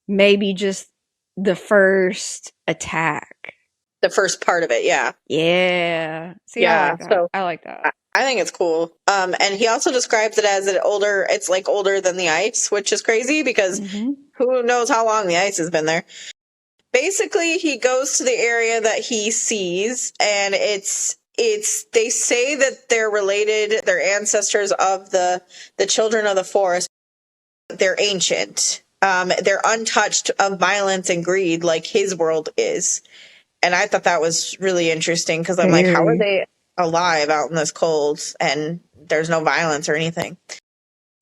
maybe just the first attack. The first part of it, yeah. Yeah. See, yeah, I like that. So I like that. I think it's cool. And he also describes it as it's like older than the ice, which is crazy because who knows how long the ice has been there. Basically, he goes to the area that he sees, and they say that they're related, they're ancestors of the children of the forest. They're ancient. They're untouched of violence and greed like his world is. And I thought that was really interesting because I'm like, how are they alive out in this cold and there's no violence or anything?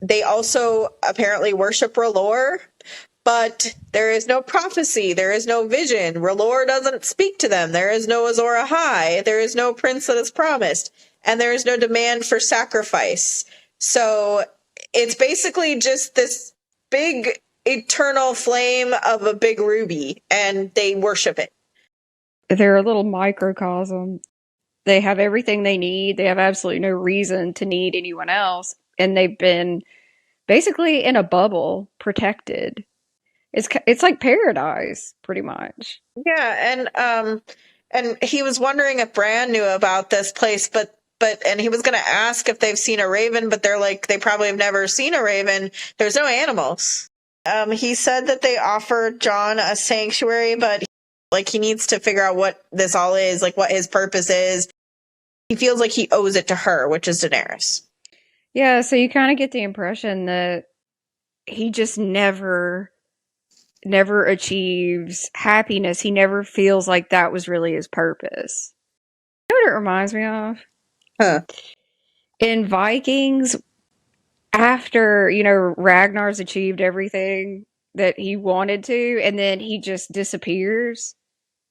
They also apparently worship R'hllor, but there is no prophecy. There is no vision. R'hllor doesn't speak to them. There is no Azor Ahai. There is no prince that is promised. And there is no demand for sacrifice. So it's basically just this big eternal flame of a big ruby, and they worship it. They're a little microcosm. They have everything they need. They have absolutely no reason to need anyone else. And they've been basically in a bubble, protected. It's like paradise, pretty much. Yeah, and he was wondering if Bran knew about this place, but he was going to ask if they've seen a raven, but they're like, they probably have never seen a raven. There's no animals. He said that they offered Jon a sanctuary, but like he needs to figure out what this all is, like what his purpose is. He feels like he owes it to her, which is Daenerys. Yeah, so you kind of get the impression that he just never achieves happiness. He never feels like that was really his purpose. You know what it reminds me of? Huh. In Vikings, after, Ragnar's achieved everything that he wanted to, and then he just disappears,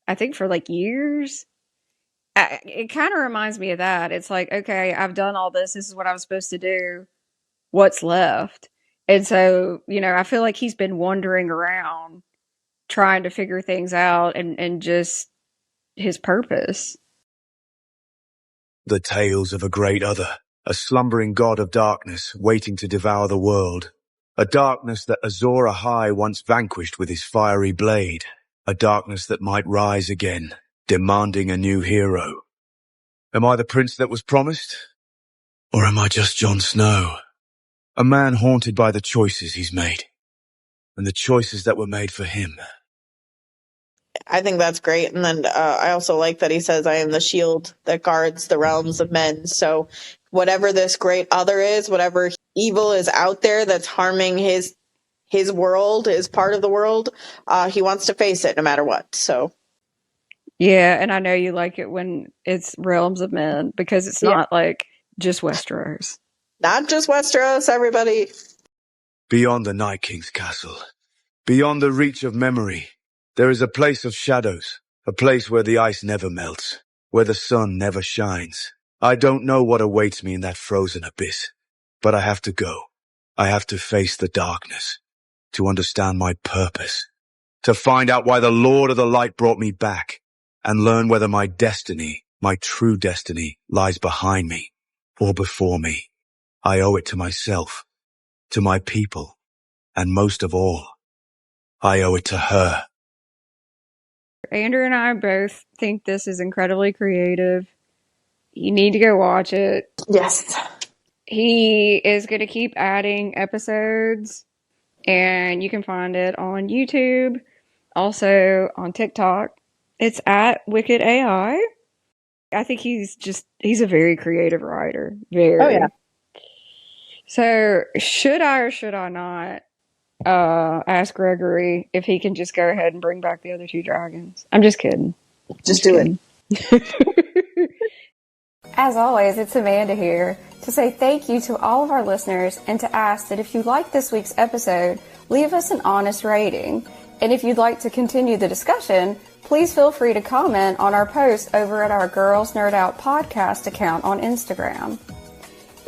I think for like years. It kind of reminds me of that. It's like, okay, I've done all this. This is what I was supposed to do. What's left? And so, I feel like he's been wandering around trying to figure things out and just his purpose. The tales of a great other, a slumbering god of darkness waiting to devour the world. A darkness that Azor Ahai once vanquished with his fiery blade. A darkness that might rise again, demanding a new hero. Am I the prince that was promised? Or am I just Jon Snow? A man haunted by the choices he's made. And the choices that were made for him. I think that's great. And then I also like that he says, I am the shield that guards the realms of men. So whatever this great other is, whatever evil is out there that's harming his world, his part of the world, he wants to face it no matter what. So. Yeah, and I know you like it when it's realms of men, because it's not like just Westeros. Not just Westeros, everybody. Beyond the Night King's castle, beyond the reach of memory, there is a place of shadows, a place where the ice never melts, where the sun never shines. I don't know what awaits me in that frozen abyss, but I have to go. I have to face the darkness, to understand my purpose, to find out why the Lord of the Light brought me back, and learn whether my destiny, my true destiny, lies behind me or before me. I owe it to myself, to my people, and most of all, I owe it to her. Andrew and I both think this is incredibly creative. You need to go watch it. Yes. He is going to keep adding episodes, and you can find it on YouTube, also on TikTok. It's at Wicked AI. I think he's a very creative writer. Very. Oh, yeah. So, should I or should I not ask Gregory if he can just go ahead and bring back the other two dragons? I'm just kidding. Just do it. As always, it's Amanda here to say thank you to all of our listeners and to ask that if you like this week's episode, leave us an honest rating. And if you'd like to continue the discussion, please feel free to comment on our post over at our Girls Nerd Out podcast account on Instagram.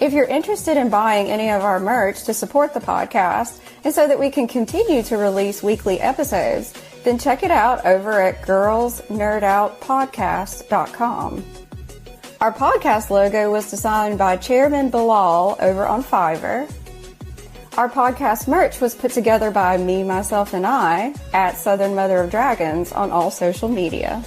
If you're interested in buying any of our merch to support the podcast and so that we can continue to release weekly episodes, then check it out over at girlsnerdoutpodcast.com. Our podcast logo was designed by Chairman Bilal over on Fiverr. Our podcast merch was put together by me, myself, and I at Southern Mother of Dragons on all social media.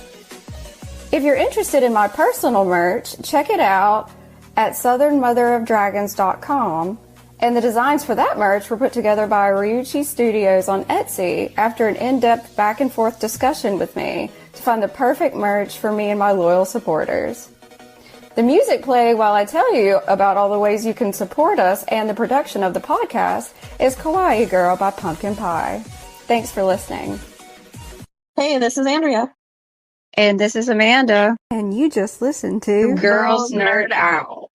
If you're interested in my personal merch, check it out at southernmotherofdragons.com, and the designs for that merch were put together by Ryuchi Studios on Etsy after an in-depth back-and-forth discussion with me to find the perfect merch for me and my loyal supporters. The music playing while I tell you about all the ways you can support us and the production of the podcast is Kawaii Girl by Pumpkin Pie. Thanks for listening. Hey, this is Andrea. And this is Amanda. And you just listened to Girls Nerd Out.